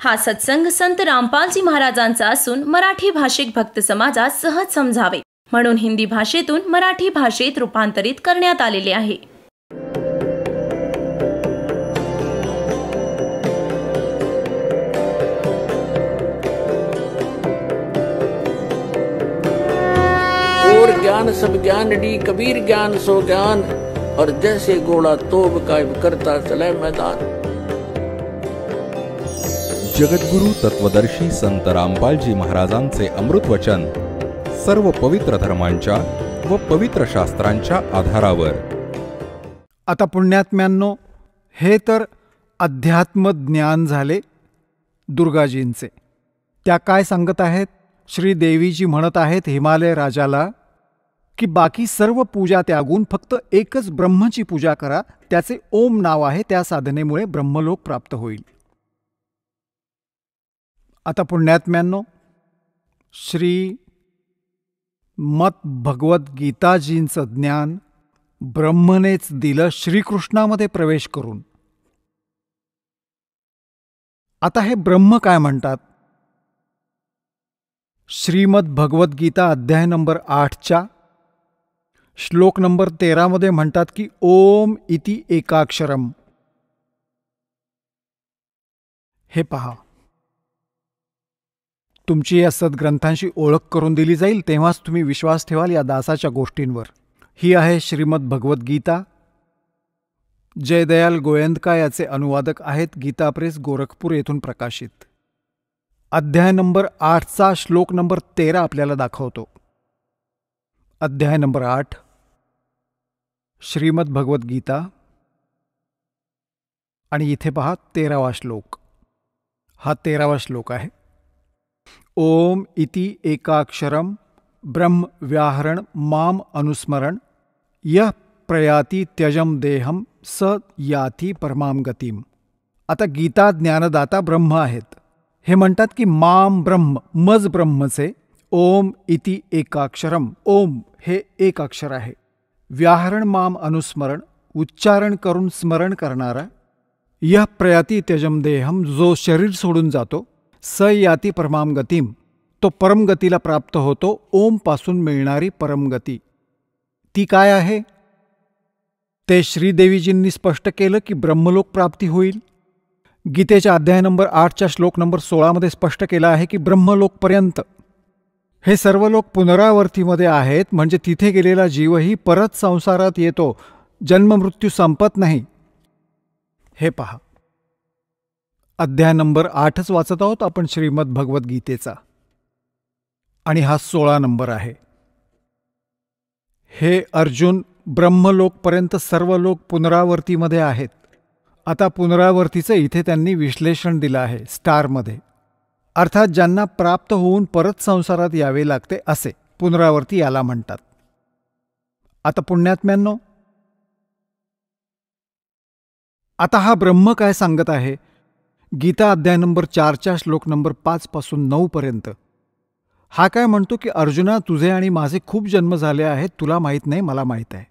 हा सत्संग संत रामपालजी महाराजांचा असून मराठी भाषिक भक्त समाजास सहज समजावे म्हणून हिंदी भाषेतून मराठी भाषेत रूपांतरित करण्यात आलेले आहे. और ज्ञान सब ज्ञान डी कबीर ज्ञान सो ज्ञान और जैसे घोड़ा तोब कायम करता चले मैदान. जगद्गुरु तत्वदर्शी संत रामपालजी महाराजांचे अमृत वचन सर्व पवित्र धर्मांच्या व पवित्र शास्त्रांच्या आधारावर. आता पुण्यात्म्यांनो, हे तर अध्यात्म ज्ञान झाले दुर्गाजींचे. त्या काय सांगत आहेत? श्री देवीजी म्हणत आहेत हिमालय राजाला की बाकी सर्व पूजा त्यागून फक्त एकच ब्रह्मची पूजा करा, त्याचे ओम नाव आहे, त्या साधनेमुळे ब्रह्मलोक प्राप्त होईल. आता पुण्यात्म्यांनो, श्री मत भगवद्गीताजींचं ज्ञान ब्रह्मनेच दिलं श्रीकृष्णामध्ये प्रवेश करून. आता हे ब्रह्म काय म्हणतात? श्रीमद भगवद्गीता अध्याय नंबर 8च्या श्लोक नंबर 13 म्हणतात की ओम इति एकाक्षरम. हे पहा, तुमची या सद्ग्रंथांशी ओळख करून दिली जाईल, तेव्हाच तुम्ही विश्वास ठेवाल या दासाच्या गोष्टींवर. ही आहे श्रीमद भगवद्गीता. जयदयाल गोयंदका याचे अनुवादक आहेत, गीता प्रेस गोरखपूर येथून प्रकाशित. अध्याय नंबर 8चा श्लोक नंबर 13 आपल्याला दाखवतो. अध्याय नंबर 8 श्रीमद भगवद्गीता आणि इथे पहा 13वा श्लोक. हा 13वा श्लोक आहे. ओम इति एकाक्षरम ब्रह्म व्याहरण माम अनुस्मरण यह प्रयाति त्यजम देहम स याति परमाम गतिम. आता गीता ज्ञानदाता ब्रह्म आहेत. हे म्हणतात की माम ब्रह्म, मज ब्रह्मचे ओम इति एकाक्षरम, ओम हे एक अक्षर आहे. व्याहरण माम अनुस्मरण, उच्चारण करून स्मरण करणारा. यह प्रयाति त्यजम देहम, जो शरीर सोडून जातो. स याती परमाम गतीम, तो परमगतीला प्राप्त होतो. ओम पासून मिळणारी परमगती ती काय आहे? ते श्रीदेवीजींनी स्पष्ट केलं की ब्रह्मलोक प्राप्ती होईल. गीतेच्या अध्याय नंबर 8च्या श्लोक नंबर 16 स्पष्ट केलं आहे की ब्रह्मलोकपर्यंत हे सर्व लोक पुनरावर्तीमध्ये आहेत, म्हणजे तिथे गेलेला जीवही परत संसारात येतो, जन्ममृत्यू संपत नाही. हे पहा, अध्याय नंबर 8च वाचत आहोत आपण श्रीमद भगवद्गीतेचा, आणि हा 16 नंबर आहे. हे अर्जुन, ब्रह्मलोकपर्यंत सर्व लोक पुनरावर्तीमध्ये आहेत. आता पुनरावर्तीचं इथे त्यांनी विश्लेषण दिलं आहे स्टारमध्ये. अर्थात ज्यांना प्राप्त होऊन परत संसारात यावे लागते असे पुनरावर्ती याला म्हणतात. आता पुण्यात्म्यांनो, आता हा ब्रह्म काय सांगत आहे? गीता अध्याय नंबर 4च्या श्लोक नंबर 5 पासून 9 पर्यंत हा काय म्हणतो की अर्जुना, तुझे आणि माझे खूप जन्म झाले आहेत, तुला माहीत नाही, मला माहीत आहे.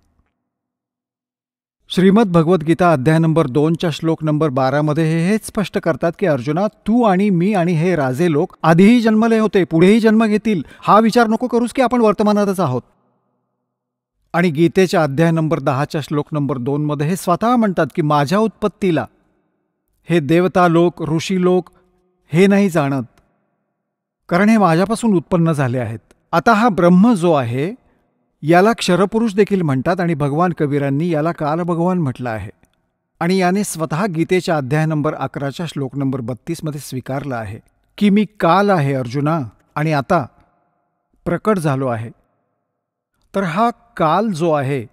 श्रीमद भगवद्गीता अध्याय नंबर 2च्या श्लोक नंबर 12 हेच स्पष्ट करतात की अर्जुना, तू आणि मी आणि हे राजे लोक आधीही जन्मले होते, पुढेही जन्म घेतील. हा विचार नको करूस की आपण वर्तमानातच आहोत. आणि गीतेच्या अध्याय नंबर 10च्या श्लोक नंबर 2 हे स्वतः म्हणतात की माझ्या उत्पत्तीला हे देवता लोक, ऋषी लोक हे नाही जाणत, कारण हे माझ्यापासून उत्पन्न झाले आहेत. आता हा ब्रह्म जो आहे याला क्षरपुरुष देखील म्हणतात, आणि भगवान कबीरांनी याला कालभगवान म्हटलं आहे. आणि याने स्वतः गीतेच्या अध्याय नंबर 11च्या श्लोक नंबर 32 स्वीकारलं आहे की मी काल आहे अर्जुना, आणि आता प्रकट झालो आहे. तर हा काल जो आहे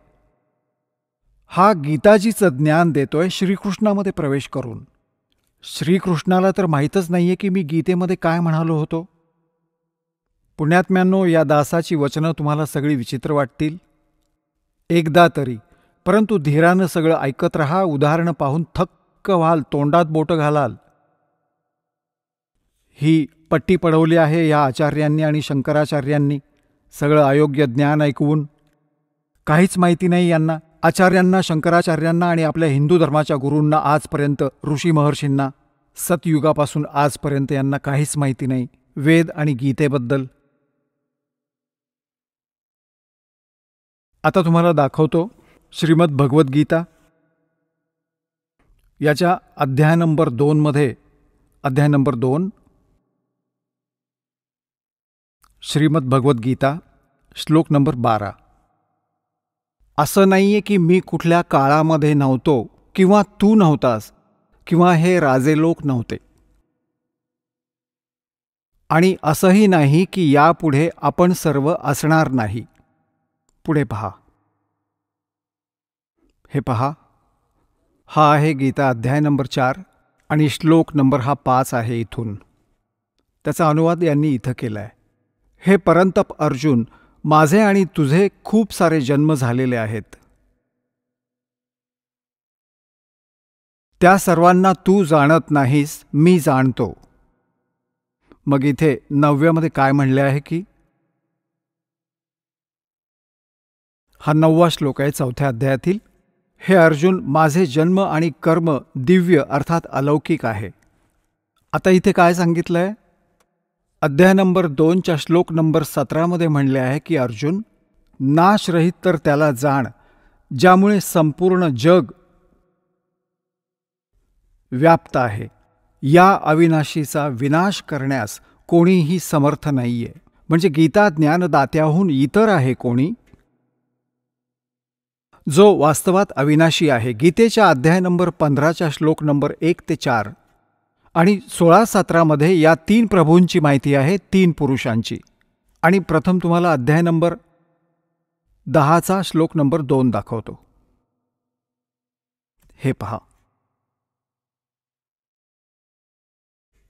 हा गीताजीचं ज्ञान देतोय श्रीकृष्णामध्ये प्रवेश करून. श्रीकृष्णाला तर माहीतच नाहीये की मी गीतेमध्ये काय म्हणालो होतो. पुण्यात्म्यांनो, या दासाची वचनं तुम्हाला सगळी विचित्र वाटतील एकदा तरी, परंतु धीरानं सगळं ऐकत रहा. उदाहरणं पाहून थक्क व्हाल, तोंडात बोटं घालाल. ही पट्टी पडवली आहे या आचार्यांनी आणि शंकराचार्यांनी. सगळं अयोग्य ज्ञान ऐकवून काहीच माहिती नाही यांना. आचार्यांना, शंकराचार्यांना आणि आपल्या हिंदू धर्माच्या गुरूंना आजपर्यंत, ऋषी महर्षींना सतयुगापासून आजपर्यंत यांना काहीच माहिती नाही वेद आणि गीतेबद्दल. आता तुम्हाला दाखवतो श्रीमद भगवद्गीता याच्या अध्याय नंबर 2 मध्ये, अध्याय नंबर 2, श्रीमद भगवद्गीता श्लोक नंबर 12. असं नाहीये की मी कुठल्या काळामध्ये नव्हतो किंवा तू नव्हतास किंवा हे राजे लोक नव्हते, आणि असंही नाही की यापुढे आपण सर्व असणार नाही. पुढे पहा, हे पहा, हा आहे गीता अध्याय नंबर 4 आणि श्लोक नंबर हा 5 आहे इथून. त्याचा अनुवाद यांनी इथं केलाय. हे परंतप अर्जुन, माझे आणि तुझे खूप सारे जन्म झालेले आहेत. त्या सर्वांना तू जाणत नाहीस, मी जाणतो. मग इथे 9व्यामध्ये काय म्हणले आहे की, हा 9वा श्लोक आहे 4थ्या अध्यायातील. हे अर्जुन, माझे जन्म आणि कर्म दिव्य अर्थात अलौकिक आहे. आता इथे काय सांगितलंय? अध्याय नंबर 2च्या श्लोक नंबर 17मध्ये म्हणले आहे की अर्जुन, नाशरहित तर त्याला जाण ज्यामुळे संपूर्ण जग व्याप्त आहे. या अविनाशीचा विनाश करण्यास कोणीही समर्थ नाहीये. म्हणजे गीता ज्ञानदात्याहून इतर आहे कोणी जो वास्तवात अविनाशी आहे. गीतेच्या अध्याय नंबर 15च्या श्लोक नंबर 1 ते 4 आणि 16-17मध्ये या 3 प्रभूंची माहिती आहे, 3 पुरुषांची. आणि प्रथम तुम्हाला अध्याय नंबर 10चा श्लोक नंबर 2 दाखवतो. हे पहा,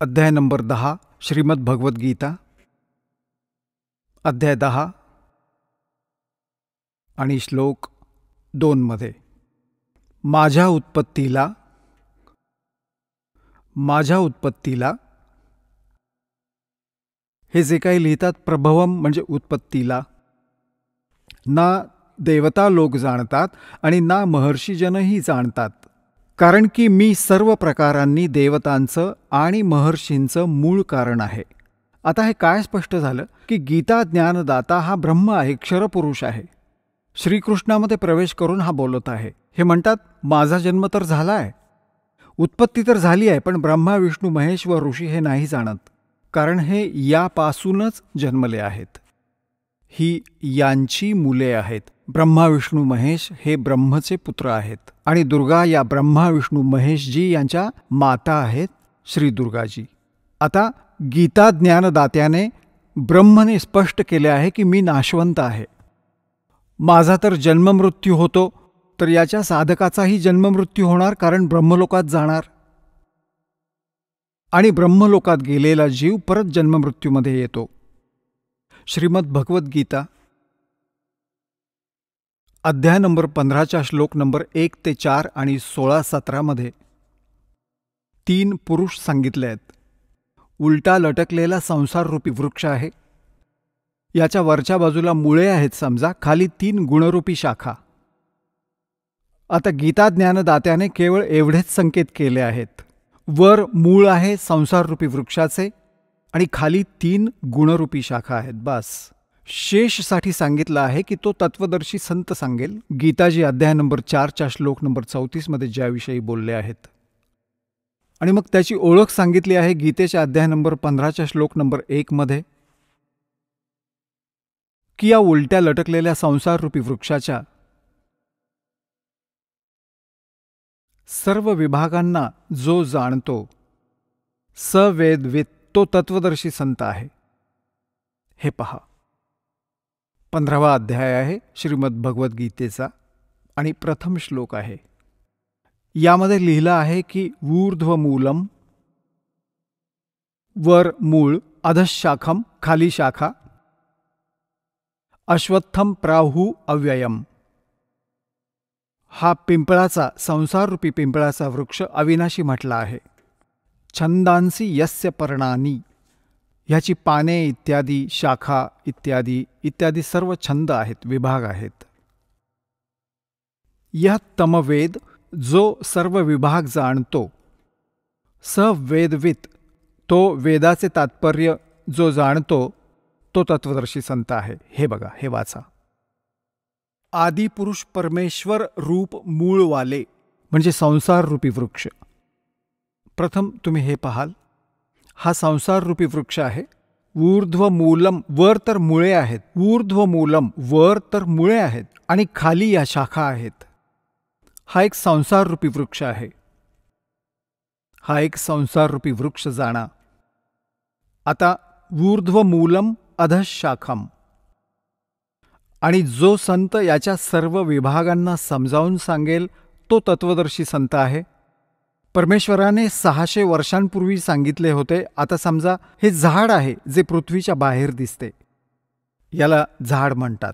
अध्याय नंबर 10 श्रीमद भगवद्गीता अध्याय 10 आणि श्लोक 2 मध्ये, माझ्या उत्पत्तीला हे जे काही लिहितात प्रभवम म्हणजे उत्पत्तीला ना देवता लोक जाणतात आणि ना महर्षीजनही जाणतात, कारण की मी सर्व प्रकारांनी देवतांचं आणि महर्षींचं मूळ कारण आहे. आता हे काय स्पष्ट झालं की गीता ज्ञानदाता हा ब्रह्म आहे, क्षरपुरुष आहे. श्रीकृष्णामध्ये प्रवेश करून हा बोलत आहे. हे म्हणतात, माझा जन्म तर झाला आहे, उत्पत्ती तर झाली आहे, पण ब्रह्मा विष्णू महेश व ऋषी हे नाही जाणत, कारण हे यापासूनच जन्मले आहेत. ही यांची मुले आहेत. ब्रह्मा विष्णू महेश हे ब्रह्मचे पुत्र आहेत आणि दुर्गा या ब्रह्मा विष्णू महेशजी यांच्या माता आहेत, श्री दुर्गाजी. आता गीता ज्ञानदात्याने ब्रह्मने स्पष्ट केले आहे की मी नाशवंत आहे. माझा तर जन्ममृत्यू होतो, तर याच्या साधकाचाही जन्ममृत्यू होणार, कारण ब्रह्मलोकात जाणार आणि ब्रह्मलोकात गेलेला जीव परत जन्ममृत्यूमध्ये येतो. श्रीमद भगवद्गीता अध्याय नंबर 15च्या श्लोक नंबर 1 ते 4 आणि 16-17मध्ये 3 पुरुष सांगितले आहेत. उलटा लटकलेला संसाररूपी वृक्ष आहे. याच्या वरच्या बाजूला मुळे आहेत समजा, खाली 3 गुणरूपी शाखा. आता गीता ज्ञानदात्याने केवळ एवढेच संकेत केले आहेत. वर मूळ आहे संसाररूपी वृक्षाचे आणि खाली 3 गुणरूपी शाखा आहेत, बस. शेषसाठी सांगितलं आहे की तो तत्वदर्शी संत सांगेल. गीताजी अध्याय नंबर 4च्या श्लोक नंबर 34मध्ये ज्याविषयी बोलले आहेत. आणि मग त्याची ओळख सांगितली आहे गीतेच्या अध्याय नंबर 15च्या श्लोक नंबर 1 मध्ये, की या उलट्या लटकलेल्या संसाररूपी वृक्षाच्या सर्व विभागांना जो जाणतो, सवेदवित, तो तत्वदर्शी संत आहे. हे पहा, 15वा अध्याय आहे श्रीमद भगवद्गीतेचा आणि प्रथम श्लोक आहे. यामध्ये लिहिलं आहे की ऊर्ध्वमूलम, वर मूळ, अधशाखम खाली शाखा, अश्वत्थम प्राहु अव्ययम. हा पिंपळाचा, संसाररूपी पिंपळाचा वृक्ष अविनाशी म्हटला आहे. छंदांसी यस्य पर्णानी, ह्याची पाने इत्यादी, शाखा इत्यादी इत्यादी सर्व छंद आहेत, विभाग आहेत. यह तमवेद, जो सर्व विभाग जाणतो, स वेदवित, तो वेदाचे तात्पर्य जो जाणतो तो तत्वदर्शी संत आहे. हे बघा, हे वाचा. आदिपुरुष परमेश्वर रूप मूळवाले म्हणजे संसार रूपी वृक्ष. प्रथम तुम्ही हे पाहाल, हा संसार रूपी वृक्ष आहे. ऊर्ध्व मूलम, वर तर मुळे आहेत. ऊर्ध्व मूलम, वर तर मुळे आहेत आणि खाली या शाखा आहेत. हा एक संसार रूपी वृक्ष आहे. हा एक संसार रूपी वृक्ष जाणा. आता ऊर्ध्व मूलम अधशाखम, आणि जो संत याच्या सर्व विभागांना समजावून सांगेल तो तत्वदर्शी संत आहे. परमेश्वराने 600 वर्षांपूर्वी सांगितले होते. आता समजा हे झाड आहे जे पृथ्वीच्या बाहेर दिसते, याला झाड म्हणतात.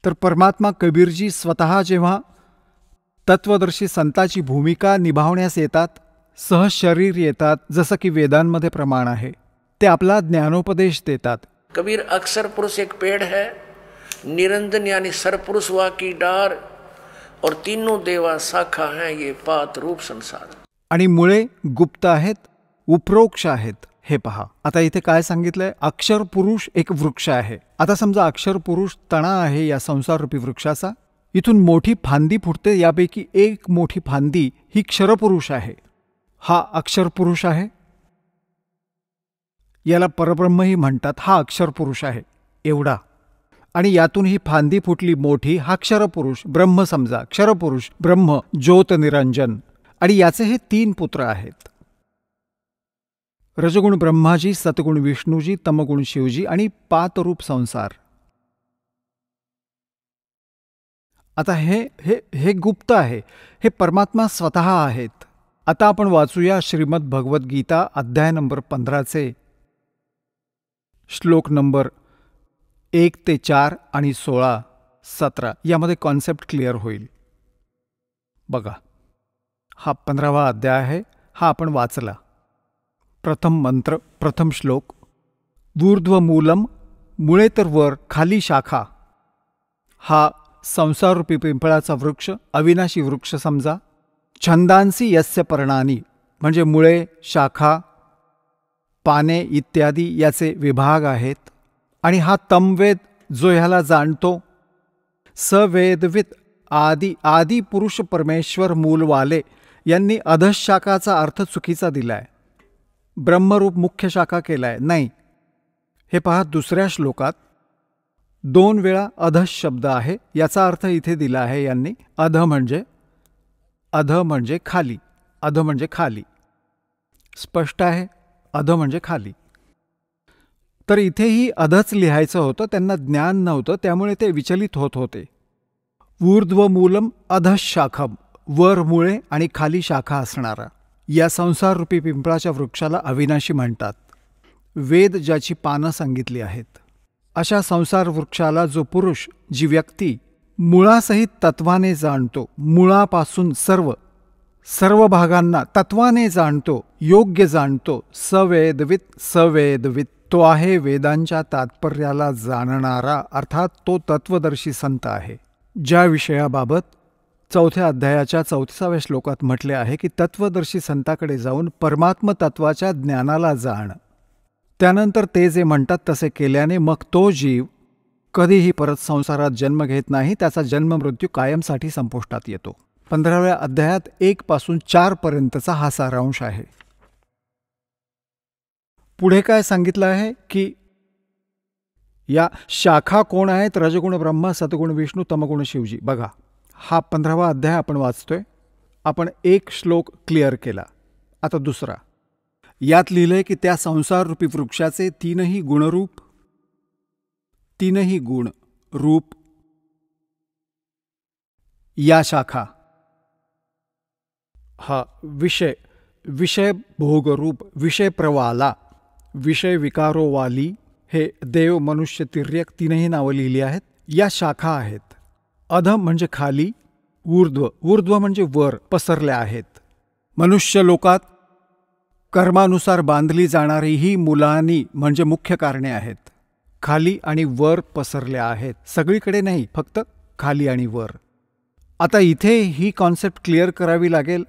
तर परमात्मा कबीरजी स्वतः जेव्हा तत्वदर्शी संताची भूमिका निभावण्यास येतात, सहज शरीर येतात, जसं की वेदांमध्ये प्रमाण आहे. ते आपला ज्ञानोपदेश देतात. कबीर अक्षर पुरुष एक पेड़ है, निरंजन यानी सरपुरुष वा की डार, और तीनों देवा शाखा हैं ये पात रूप संसार. आणि मुळे गुप्त आहेत, उपरोक्ष आहेत. हे पहा, आता इथे काय सांगितलंय? अक्षर पुरुष एक वृक्ष आहे. आता समजा अक्षर पुरुष तना आहे या संसार रूपी वृक्षाचा. इथून मोठी फांदी फुटते, यापैकी एक मोठी फांदी ही क्षरपुरुष आहे. हा अक्षर पुरुष आहे. याला परब्रह्मही म्हणतात. हा अक्षर पुरुष आहे एवढा. आणि यातून ही फांदी फुटली मोठी, हा क्षरपुरुष ब्रह्म समजा. क्षरपुरुष ब्रह्म ज्योत निरंजन. आणि याचे हे 3 पुत्र आहेत. रजगुण ब्रह्माजी, सतगुण विष्णूजी, तमगुण शिवजी आणि पातरूप संसार. आता हे गुप्त आहे. हे परमात्मा स्वतः आहेत. आता आपण वाचूया श्रीमद भगवद्गीता अध्याय नंबर 15 श्लोक नंबर 1 ते 4 आणि 16, 17. यामध्ये कॉन्सेप्ट क्लिअर होईल. बघा, हा 15वा अध्याय आहे. हा आपण वाचला. प्रथम मंत्र, प्रथम श्लोक. ऊर्ध्व मूलम, मुळे तर वर, खाली शाखा. हा संसाररूपी पिंपळाचा वृक्ष, अविनाशी वृक्ष समजा. छंदांसी यस्य पर्णानी, म्हणजे मुळे, शाखा, पाने इत्यादी याचे विभाग आहेत. आणि हा तमवेद जो ह्याला जाणतो. सवेदवित, आदी पुरुष परमेश्वर मूलवाले यांनी अधशाखाचा अर्थ चुकीचा दिलाय. ब्रह्मरूप मुख्य शाखा केलाय. नाही, हे पहा, दुसऱ्या श्लोकात 2 वेळा अध शब्द आहे. याचा अर्थ इथे दिला आहे यांनी. अध म्हणजे खाली. अध म्हणजे खाली. स्पष्ट आहे, अध म्हणजे खाली. तर इथेही अधच लिहायचं होतं. त्यांना ज्ञान नव्हतं, त्यामुळे ते विचलित होत होते. ऊर्ध्व मूलम अधशाखम, वर मुळे आणि खाली शाखा असणारा. या संसाररूपी पिंपळाच्या वृक्षाला अविनाशी म्हणतात. वेद ज्याची पानं सांगितली आहेत. अशा संसार वृक्षाला जो पुरुष, जी व्यक्ती मुळासहित तत्वाने जाणतो, मुळापासून सर्व भागांना तत्वाने जाणतो, योग्य जाणतो, सवेदवित, तो आहे वेदांच्या तात्पर्याला जाणणारा, अर्थात तो तत्वदर्शी संत आहे. ज्या विषयाबाबत 4थ्या अध्यायाच्या 34व्या श्लोकात म्हटले आहे की तत्वदर्शी संताकडे जाऊन परमात्म तत्वाच्या ज्ञानाला जाण. त्यानंतर ते जे म्हणतात तसे केल्याने मग तो जीव कधीही परत संसारात जन्म घेत नाही. त्याचा जन्म मृत्यू कायमसाठी संपुष्टात येतो. 15व्या अध्यायात 1 पासून 4 पर्यंतचा हा सारांश आहे. पुढे काय सांगितलं आहे की या शाखा कोण आहेत? रजगुण ब्रह्मा, सतगुण विष्णू, तमगुण शिवजी. बघा, हा 15वा अध्याय आपण वाचतोय. आपण 1 श्लोक क्लिअर केला. आता दुसरा. यात लिहिलंय की त्या संसाररूपी वृक्षाचे 3ही गुणरूप, 3ही गुण रूप या शाखा. हा विषय भोगरूप, विषय प्रवाला, विषय विकारोवाली, हे देव, मनुष्य, तिर्यक 3ही नावं लिहिली आहेत. या शाखा आहेत. अध म्हणजे खाली, ऊर्ध्व म्हणजे वर पसरल्या आहेत. मनुष्य लोकात कर्मानुसार बांधली जाणारी ही मुलांनी म्हणजे मुख्य कारणे आहेत. खाली आणि वर पसरल्या आहेत. सगळीकडे नाही, फक्त खाली आणि वर. आता इथे ही कॉन्सेप्ट क्लिअर करावी लागेल.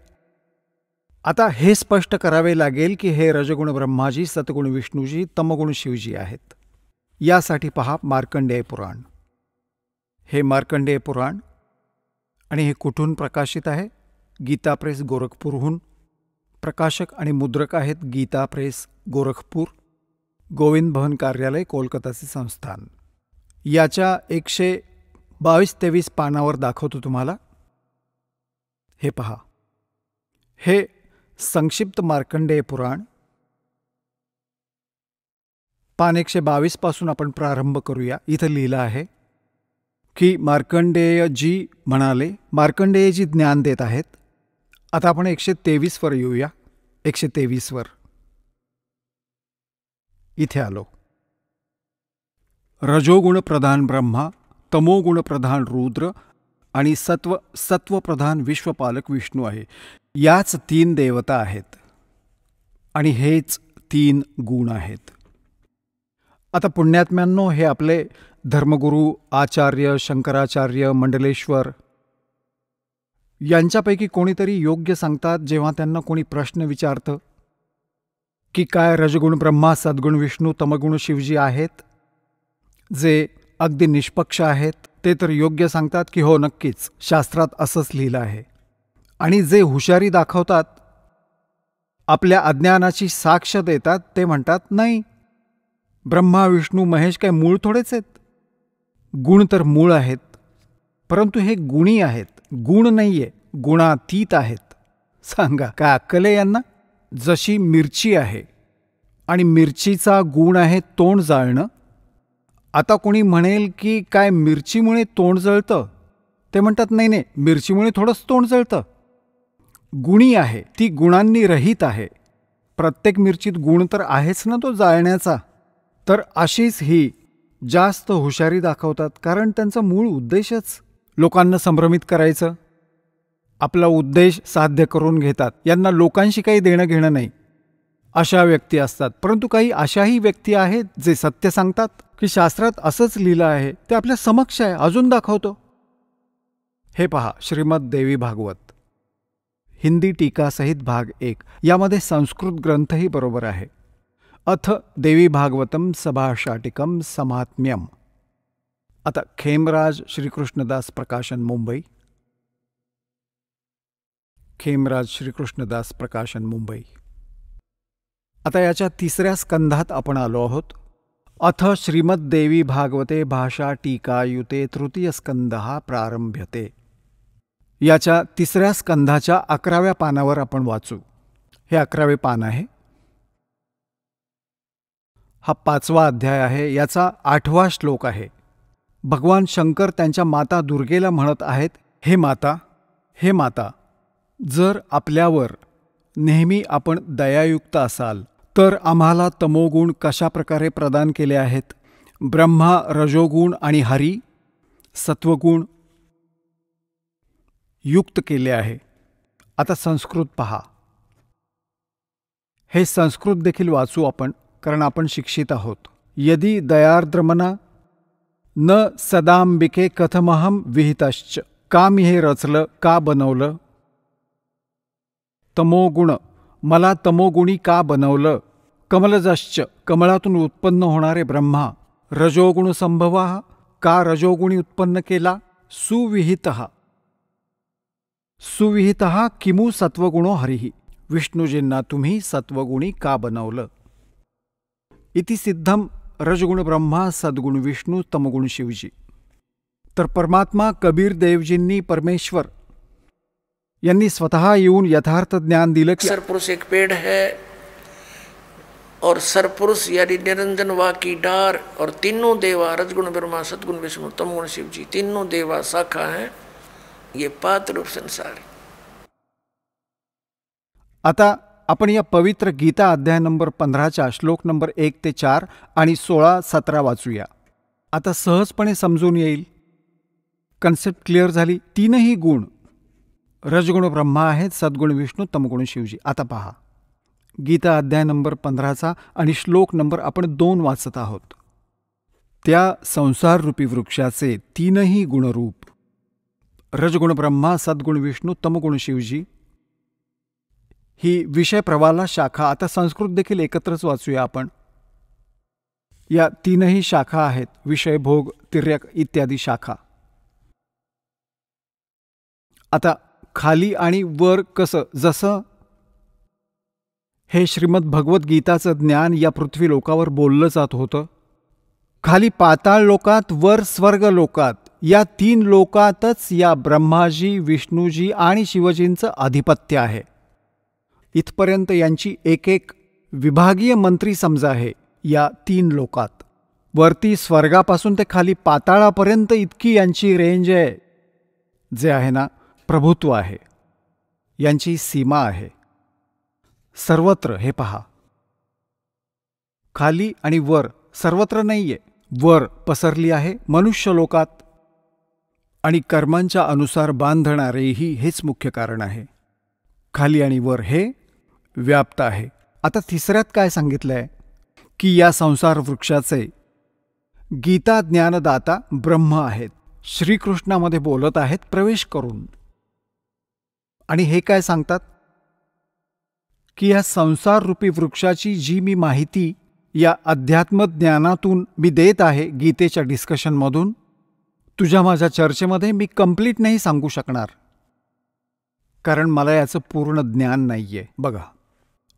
आता हे स्पष्ट करावे लागेल की हे रजगुण ब्रह्माजी, सतगुण विष्णूजी, तमगुण शिवजी आहेत. यासाठी पहा मार्कंडेय पुराण. हे मार्कंडेय पुराण आणि हे कुठून प्रकाशित आहे? गीता प्रेस गोरखपूरहून. प्रकाशक आणि मुद्रक आहेत गीता प्रेस गोरखपूर, गोविंद भवन कार्यालय, कोलकाताचे संस्थान. याच्या 122-23 पानावर दाखवतो तुम्हाला. हे पहा, हे संक्षिप्त मार्कंडेय पुराण. पान 122 पासून आपण प्रारंभ करूया. इथं लिहिलं आहे की मार्कंडेयजी म्हणाले, मार्कंडेयजी ज्ञान देत आहेत. आता आपण 123 वर येऊया. 123 वर इथे आलो. रजोगुण प्रधान ब्रह्मा, तमोगुण प्रधान रुद्र आणि सत्वप्रधान विश्वपालक विष्णू आहे. याच 3 देवता आहेत आणि हेच 3 गुण आहेत. आता पुण्यात्म्यांनो, हे आपले धर्मगुरू आचार्य शंकराचार्य मंडलेश्वर यांच्यापैकी कोणीतरी योग्य सांगतात जेव्हा त्यांना कोणी प्रश्न विचारतं की काय रजगुण ब्रह्मा, सद्गुण विष्णू, तमगुण शिवजी आहेत, जे अगदी निष्पक्ष आहेत. ते तर योग्य सांगतात की हो नक्कीच शास्त्रात असंच लिहिलं आहे. आणि जे हुशारी दाखवतात, आपल्या अज्ञानाची साक्ष देतात, ते म्हणतात नाही, ब्रह्मा विष्णू महेश काय मूळ थोडेच आहेत. गुण तर मूळ आहेत, परंतु हे गुणी आहेत, गुण नाहीये, गुणातीत आहेत. सांगा काय अक्कल आहे यांना? जशी मिरची आहे आणि मिरचीचा गुण आहे तोंड जाळणं. आता कोणी म्हणेल की काय मिरचीमुळे तोंड जळतं? ते म्हणतात नाही नाही, मिरचीमुळे थोडंच तोंड जळतं. गुणी आहे, ती गुणांनी रहित आहे. प्रत्येक मिरचीत गुण तर आहेच ना तो जाळण्याचा. तर अशीच ही जास्त हुशारी दाखवतात, कारण त्यांचा मूळ उद्देशच लोकांना संभ्रमित करायचं. आपला उद्देश साध्य करून घेतात. यांना लोकांशी काही देणं घेणं नाही. अशा व्यक्ती असतात. परंतु काही अशाही व्यक्ती आहेत जे सत्य सांगतात की शास्त्रात असंच लिहिलं आहे, ते आपल्या समक्ष आहे, अजून दाखवतो. हे पहा, श्रीमद देवी भागवत हिंदी टीकासहित भाग 1. यामध्ये संस्कृत ग्रंथही बरोबर आहे. अथ देवी भागवतम सभाषाटिकम समात्म्यम. आता खेमराज श्रीकृष्णदास प्रकाशन मुंबई. खेमराज श्रीकृष्णदास प्रकाशन मुंबई. आता याच्या 3ऱ्या स्कंधात आपण आलो आहोत. अथ श्रीमद देवी भागवते भाषा टीकायुते तृतीय स्कंदः प्रारंभ्यते. याच्या 3ऱ्या स्कंधाच्या 11व्या पानावर आपण वाचू. हे 11वे पान आहे. हा 5वा अध्याय आहे. याचा 8वा श्लोक आहे. भगवान शंकर त्यांच्या माता दुर्गेला म्हणत आहेत, हे माता, जर आपल्यावर नेहमी आपण दयायुक्त असाल तर आम्हाला तमोगुण कशा प्रकारे प्रदान केले आहेत? ब्रह्मा रजोगुण आणि हरी सत्वगुण युक्त केले आहे. आता संस्कृत पहा. हे संस्कृत देखील वाचू आपण, कारण आपण शिक्षित आहोत. यदि दयार्द्रमना न सदांबिके कथमहम विहितश्च. का मी हे रचलं, का बनवलं? तमोगुण, मला तमोगुणी का बनवलं? कमलजश्च, कमळातून उत्पन्न होणारे ब्रह्मा. रजोगुण संभवाः, का रजोगुणी उत्पन्न केला? सुविहितः किमु सत्वगुणो हरिः. विष्णूजींना तुम्ही सत्वगुणी का बनवलं? इति सिद्धम रजगुण ब्रह्मा, सद्गुण विष्णू, तमगुण शिवजी. तर परमात्मा कबीर देवजींनी, परमेश्वर यांनी स्वतः येऊन यथार्थ ज्ञान दिलं की सरपुरुष एक पेड़ है और सरपुरुष यानी निरंजन वा की डार, और तीनों देवा रजगुण ब्रह्मा, सद्गुण विष्णु, तमगुण शिव जी, तीनों देवा शाखा हैं. ये पात रूप संसार. आता आपण या पवित्र गीता अध्याय नंबर 15च्या श्लोक नंबर 1 ते 4 आणि 16-17 वाचूया. आता सहजपणे समजून येईल. कन्सेप्ट क्लिअर झाली. 3ही गुण रजगुण ब्रह्मा आहेत, सद्गुण विष्णू, तमगुण शिवजी. आता पहा, गीता अध्याय नंबर 15चा आणि श्लोक नंबर आपण 2 वाचत आहोत. त्या संसार रूपी वृक्षाचे 3ही गुणरूप रजगुण ब्रह्मा, सद्गुण विष्णू, तमगुण शिवजी ही विषय प्रवाला शाखा. आता संस्कृत देखील एकत्रच वाचूया आपण. या तीनही शाखा आहेत, विषय, भोग, तिर्यक इत्यादी शाखा. आता खाली आणि वर कसं, जसं हे श्रीमद भगवद्गीताचं ज्ञान या पृथ्वी लोकावर बोललं जात होतं, खाली पाताळ लोकात, वर स्वर्ग लोकात, या 3 लोकातच या ब्रह्माजी, विष्णूजी आणि शिवजींचं आधिपत्य आहे. इथपर्यंत यांची एक एक विभागीय मंत्री समजा आहे या 3 लोकात. वरती स्वर्गापासून ते खाली पाताळापर्यंत इतकी यांची रेंज आहे, जे आहे ना प्रभुत्व आहे, यांची सीमा आहे. सर्वत्र हे पहा, खाली आणि वर, सर्वत्र नाहीये. वर पसरली आहे मनुष्य लोकात, आणि कर्मांच्या अनुसार बांधणारेही हेच मुख्य कारण आहे. खाली आणि वर हे व्याप्त आहे. आता तिसऱ्यात काय सांगितलंय की या संसार वृक्षाचे गीता ज्ञानदाता ब्रह्म आहेत, श्रीकृष्णामध्ये बोलत आहेत प्रवेश करून. आणि हे काय सांगतात की या संसार रूपी वृक्षाची जी मी माहिती या अध्यात्म ज्ञानातून मी देत आहे, गीतेच्या डिस्कशनमधून, तुझ्या माझ्या चर्चेमध्ये मी कंप्लीट नाही सांगू शकणार, कारण मला याचं पूर्ण ज्ञान नाहीये. बघा,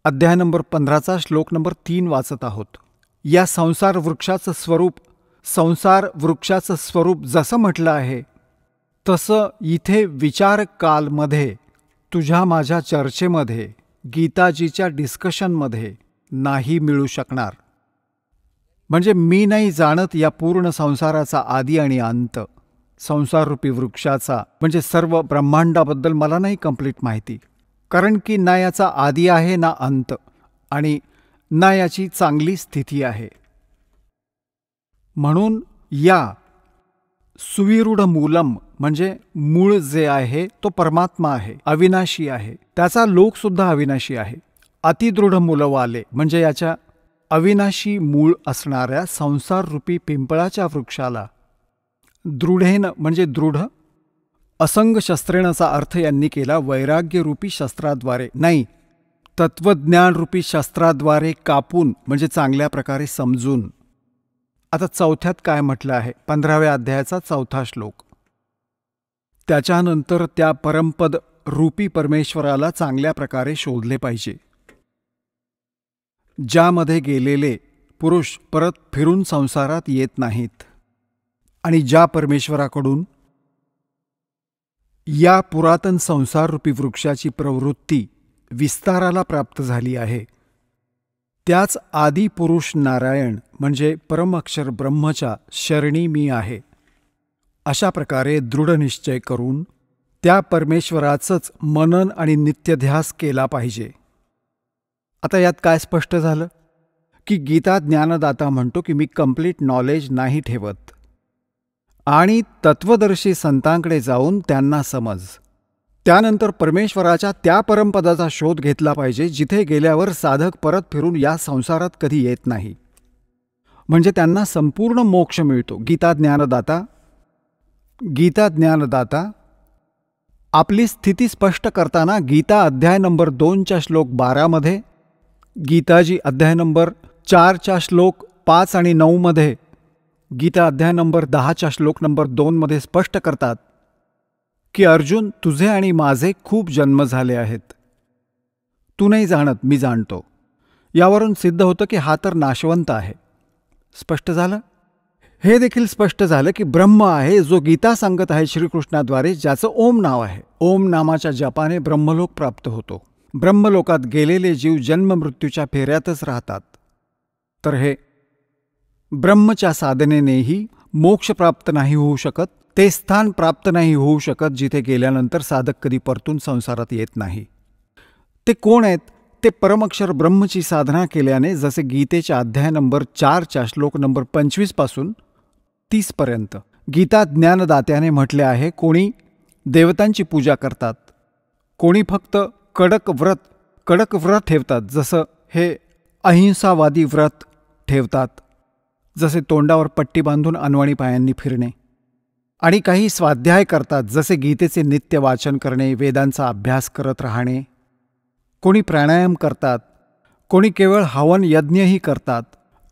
अध्याय नंबर 15चा श्लोक नंबर 3 वाचत आहोत. या संसार वृक्षाचं स्वरूप जसं म्हटलं आहे तसं इथे विचार कालमध्ये, तुझ्या माझ्या चर्चेमध्ये, गीताजीच्या डिस्कशनमध्ये नाही मिळू शकणार. म्हणजे मी नाही जाणत या पूर्ण संसाराचा आदी आणि अंत. संसाररूपी वृक्षाचा म्हणजे सर्व ब्रह्मांडाबद्दल मला नाही कंप्लीट माहिती, कारण की ना याचा आदी आहे ना अंत, आणि ना याची चांगली स्थिती आहे. म्हणून या सुविरूढ मूलम म्हणजे मूळ जे आहे तो परमात्मा आहे, अविनाशी आहे. त्याचा लोकसुद्धा अविनाशी आहे. अतिदृढ मूलवाले म्हणजे याच्या अविनाशी मूळ असणाऱ्या संसाररूपी पिंपळाच्या वृक्षाला दृढेन म्हणजे दृढ, असंग शस्त्रेणचा अर्थ यांनी केला वैराग्यरूपी शस्त्राद्वारे, नाही तत्वज्ञानरूपी शस्त्राद्वारे कापून, म्हणजे चांगल्या प्रकारे समजून. आता चौथ्यात काय म्हटलं आहे, 15व्या अध्यायाचा 4था श्लोक. त्याच्यानंतर त्या परमपद रूपी परमेश्वराला चांगल्या प्रकारे शोधले पाहिजे, ज्यामध्ये गेलेले पुरुष परत फिरून संसारात येत नाहीत, आणि ज्या परमेश्वराकडून या पुरातन संसाररूपी वृक्षाची प्रवृत्ती विस्ताराला प्राप्त झाली आहे, त्याच आदी पुरुष नारायण म्हणजे परमअक्षर ब्रह्मच्या शरणी मी आहे. अशा प्रकारे दृढ निश्चय करून त्या परमेश्वराचंच मनन आणि नित्यध्यास केला पाहिजे. आता यात काय स्पष्ट झालं की गीता ज्ञानदाता म्हणतो की मी कंप्लीट नॉलेज नाही ठेवत, आणि तत्वदर्शी संतांकडे जाऊन त्यांना समज. त्यानंतर परमेश्वराच्या त्या परमपदाचा शोध घेतला पाहिजे जिथे गेल्यावर साधक परत फिरून या संसारात कधी येत नाही, म्हणजे त्यांना संपूर्ण मोक्ष मिळतो. गीता ज्ञानदाता आपली स्थिती स्पष्ट करताना गीता अध्याय नंबर 2च्या श्लोक 12मध्ये, गीताजी अध्याय नंबर 4च्या श्लोक 5 आणि 9मध्ये, गीता अध्याय नंबर 10च्या श्लोक नंबर 2मध्ये स्पष्ट करतात की अर्जुन, तुझे आणि माझे खूप जन्म झाले आहेत, तू नाही जाणत, मी जाणतो. यावरून सिद्ध होतं की हा तर नाशवंत आहे. स्पष्ट झालं. हे देखील स्पष्ट झालं की ब्रह्म आहे जो गीता सांगत आहे श्रीकृष्णाद्वारे, ज्याचं ओम नाव आहे. ओम नामाच्या जपाने ब्रह्मलोक प्राप्त होतो. ब्रह्मलोकात गेलेले जीव जन्म मृत्यूच्या फेऱ्यातच राहतात. तर हे ब्रह्मच्या साधनेनेही मोक्ष प्राप्त नाही होऊ शकत, ते स्थान प्राप्त नाही होऊ शकत जिथे गेल्यानंतर साधक कधी परतून संसारात येत नाही. ते कोण आहेत? ते परमअक्षर ब्रह्मची साधना केल्याने, जसे गीतेच्या अध्याय नंबर 4च्या श्लोक नंबर 25 पासून 30 पर्यंत गीता ज्ञानदात्याने म्हटले आहे. कोणी देवतांची पूजा करतात, कोणी फक्त कडक व्रत ठेवतात, जसं हे अहिंसावादी व्रत ठेवतात, जसे तोंडावर पट्टी बांधून अनवाणी पायांनी फिरणे, आणि काही स्वाध्याय करतात, जसे गीतेचे नित्य वाचन करणे, वेदांचा अभ्यास करत राहणे, कोणी प्राणायाम करतात, कोणी केवळ हवन यज्ञही करतात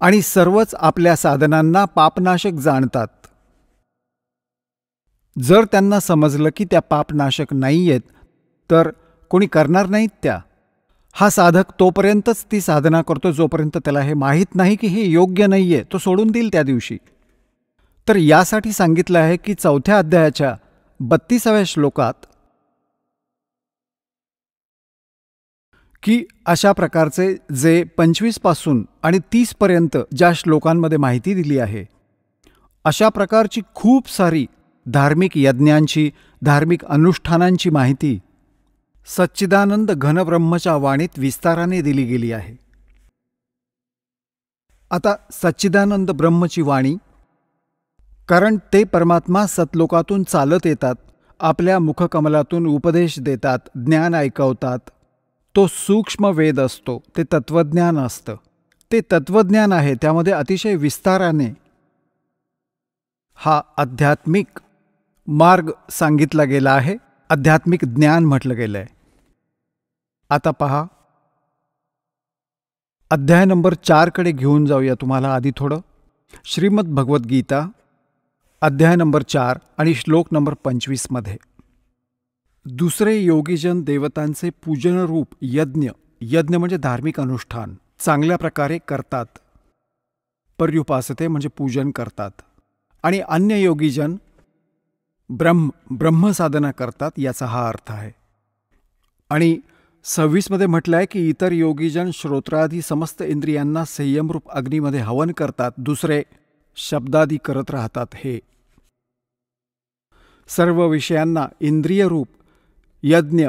आणि सर्वच आपल्या साधनांना पापनाशक जाणतात. जर त्यांना समजलं की त्या पापनाशक नाही आहेत तर कोणी करणार नाहीत त्या. हा साधक तोपर्यंतच ती साधना करतो जोपर्यंत त्याला हे माहीत नाही की हे योग्य नाही आहे, तो सोडून देईल त्या दिवशी. तर यासाठी सांगितलं आहे की 4थ्या अध्यायाच्या 32व्या श्लोकात की अशा प्रकारचे जे 25 पासून आणि 30 पर्यंत ज्या श्लोकांमध्ये माहिती दिली आहे, अशा प्रकारची खूप सारी धार्मिक यज्ञांची, धार्मिक अनुष्ठानांची माहिती सच्चिदानंद घनब्रह्मच्या वाणीत विस्ताराने दिली गेली आहे. आता सच्चिदानंद ब्रह्मची वाणी, कारण ते परमात्मा सतलोकातून चालत येतात, आपल्या मुखकमलातून उपदेश देतात, ज्ञान ऐकवतात. तो सूक्ष्म वेद असतो, ते तत्वज्ञान असतं. ते तत्वज्ञान आहे, त्यामध्ये अतिशय विस्ताराने हा आध्यात्मिक मार्ग सांगितला गेला आहे, आध्यात्मिक ज्ञान म्हटलं गेलंय. आता पहा, अध्याय नंबर 4 कडे घेऊन जाऊया तुम्हाला आधी थोडं. श्रीमद भगवद्गीता अध्याय नंबर 4 आणि श्लोक नंबर 25 मध्ये दुसरे योगीजन देवतांचे पूजनरूप यज्ञ, यज्ञ म्हणजे धार्मिक अनुष्ठान, चांगल्या प्रकारे करतात. पर्युपासते म्हणजे पूजन करतात. आणि अन्य योगीजन ब्रह्मसाधना करतात, याचा हा अर्थ आहे. आणि 26 मध्ये म्हटलं आहे की इतर योगीजन श्रोत्रादी समस्त इंद्रियांना संयमरूप अग्नीमध्ये हवन करतात, दुसरे शब्दादी करत राहतात. हे सर्व विषयांना इंद्रियरूप यज्ञ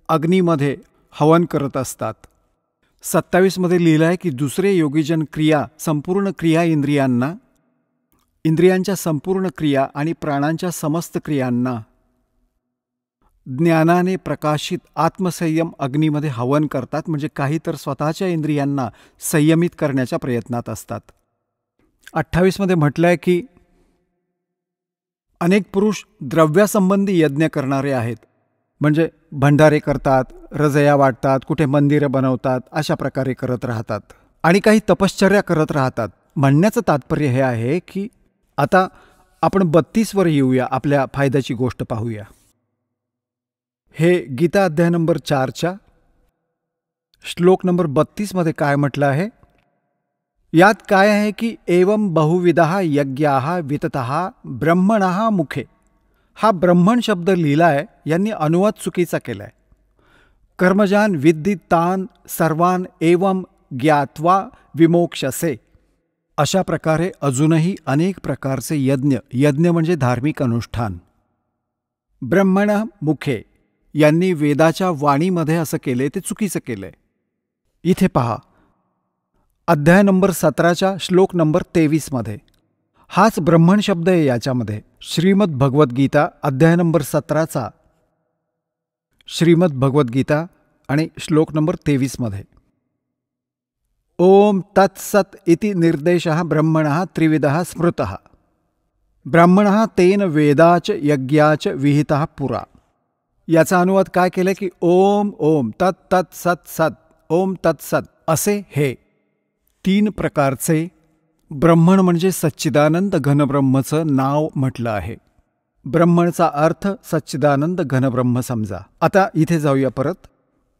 अग्नीमध्ये हवन करत असतात. 27 मध्ये लिहिलं आहे की दुसरे योगीजन क्रिया, संपूर्ण क्रिया इंद्रियांना, इंद्रियांच्या संपूर्ण क्रिया आणि प्राणांच्या समस्त क्रियांना ज्ञानाने प्रकाशित आत्मसंयम अग्नीमध्ये हवन करतात. म्हणजे काही तर स्वतःच्या इंद्रियांना संयमित करण्याच्या प्रयत्नात असतात. 28 मध्ये म्हटलंय की अनेक पुरुष द्रव्यासंबंधी यज्ञ करणारे आहेत, म्हणजे भंडारे करतात, रजया वाटतात, कुठे मंदिरं बनवतात, अशा प्रकारे करत राहतात. आणि काही तपश्चर्या करत राहतात. म्हणण्याचं तात्पर्य हे आहे की आता आपण 32 वर येऊया, आपल्या फायद्याची गोष्ट पाहूया. हे गीता अध्याय नंबर 4च्या श्लोक नंबर 32 मध्ये काय म्हटलं आहे? यात काय आहे की एवं बहुविधः यज्ञाः विततः ब्रह्मणः मुखे. हा ब्रह्मण शब्द लिहिलाय, यांनी अनुवाद चुकीचा केलाय. कर्मजान विद्धि तान सर्वान एवं ज्ञात्वा विमोक्षसे. अशा प्रकारे अजूनही अनेक प्रकारचे यज्ञ, यज्ञ म्हणजे धार्मिक अनुष्ठान. ब्रह्मण मुखे यांनी वेदाच्या वाणीमध्ये असं केले, ते चुकीचं केलंय. इथे पहा, अध्याय नंबर 17च्या श्लोक नंबर 23 मध्ये हाच ब्रह्मण शब्द आहे. याच्यामध्ये श्रीमद भगवद्गीता अध्याय नंबर 17चा श्रीमद भगवद्गीता आणि श्लोक नंबर 23 मध्ये ओम तत्सत इति निर्देशः ब्रह्मणः त्रिविधः स्मृतः ब्राह्मणः तेन वेदाच यज्ञाच विहितः पुरा. याचा अनुवाद काय केलं की ओम ओम तत् तत् सत सत ओम तत्सत असे हे 3 प्रकारचे ब्रह्मण म्हणजे सच्चिदानंद घनब्रह्मचं नाव म्हटलं आहे. ब्रह्मणचा अर्थ सच्चिदानंद घनब्रह्म समजा. आता इथे जाऊया परत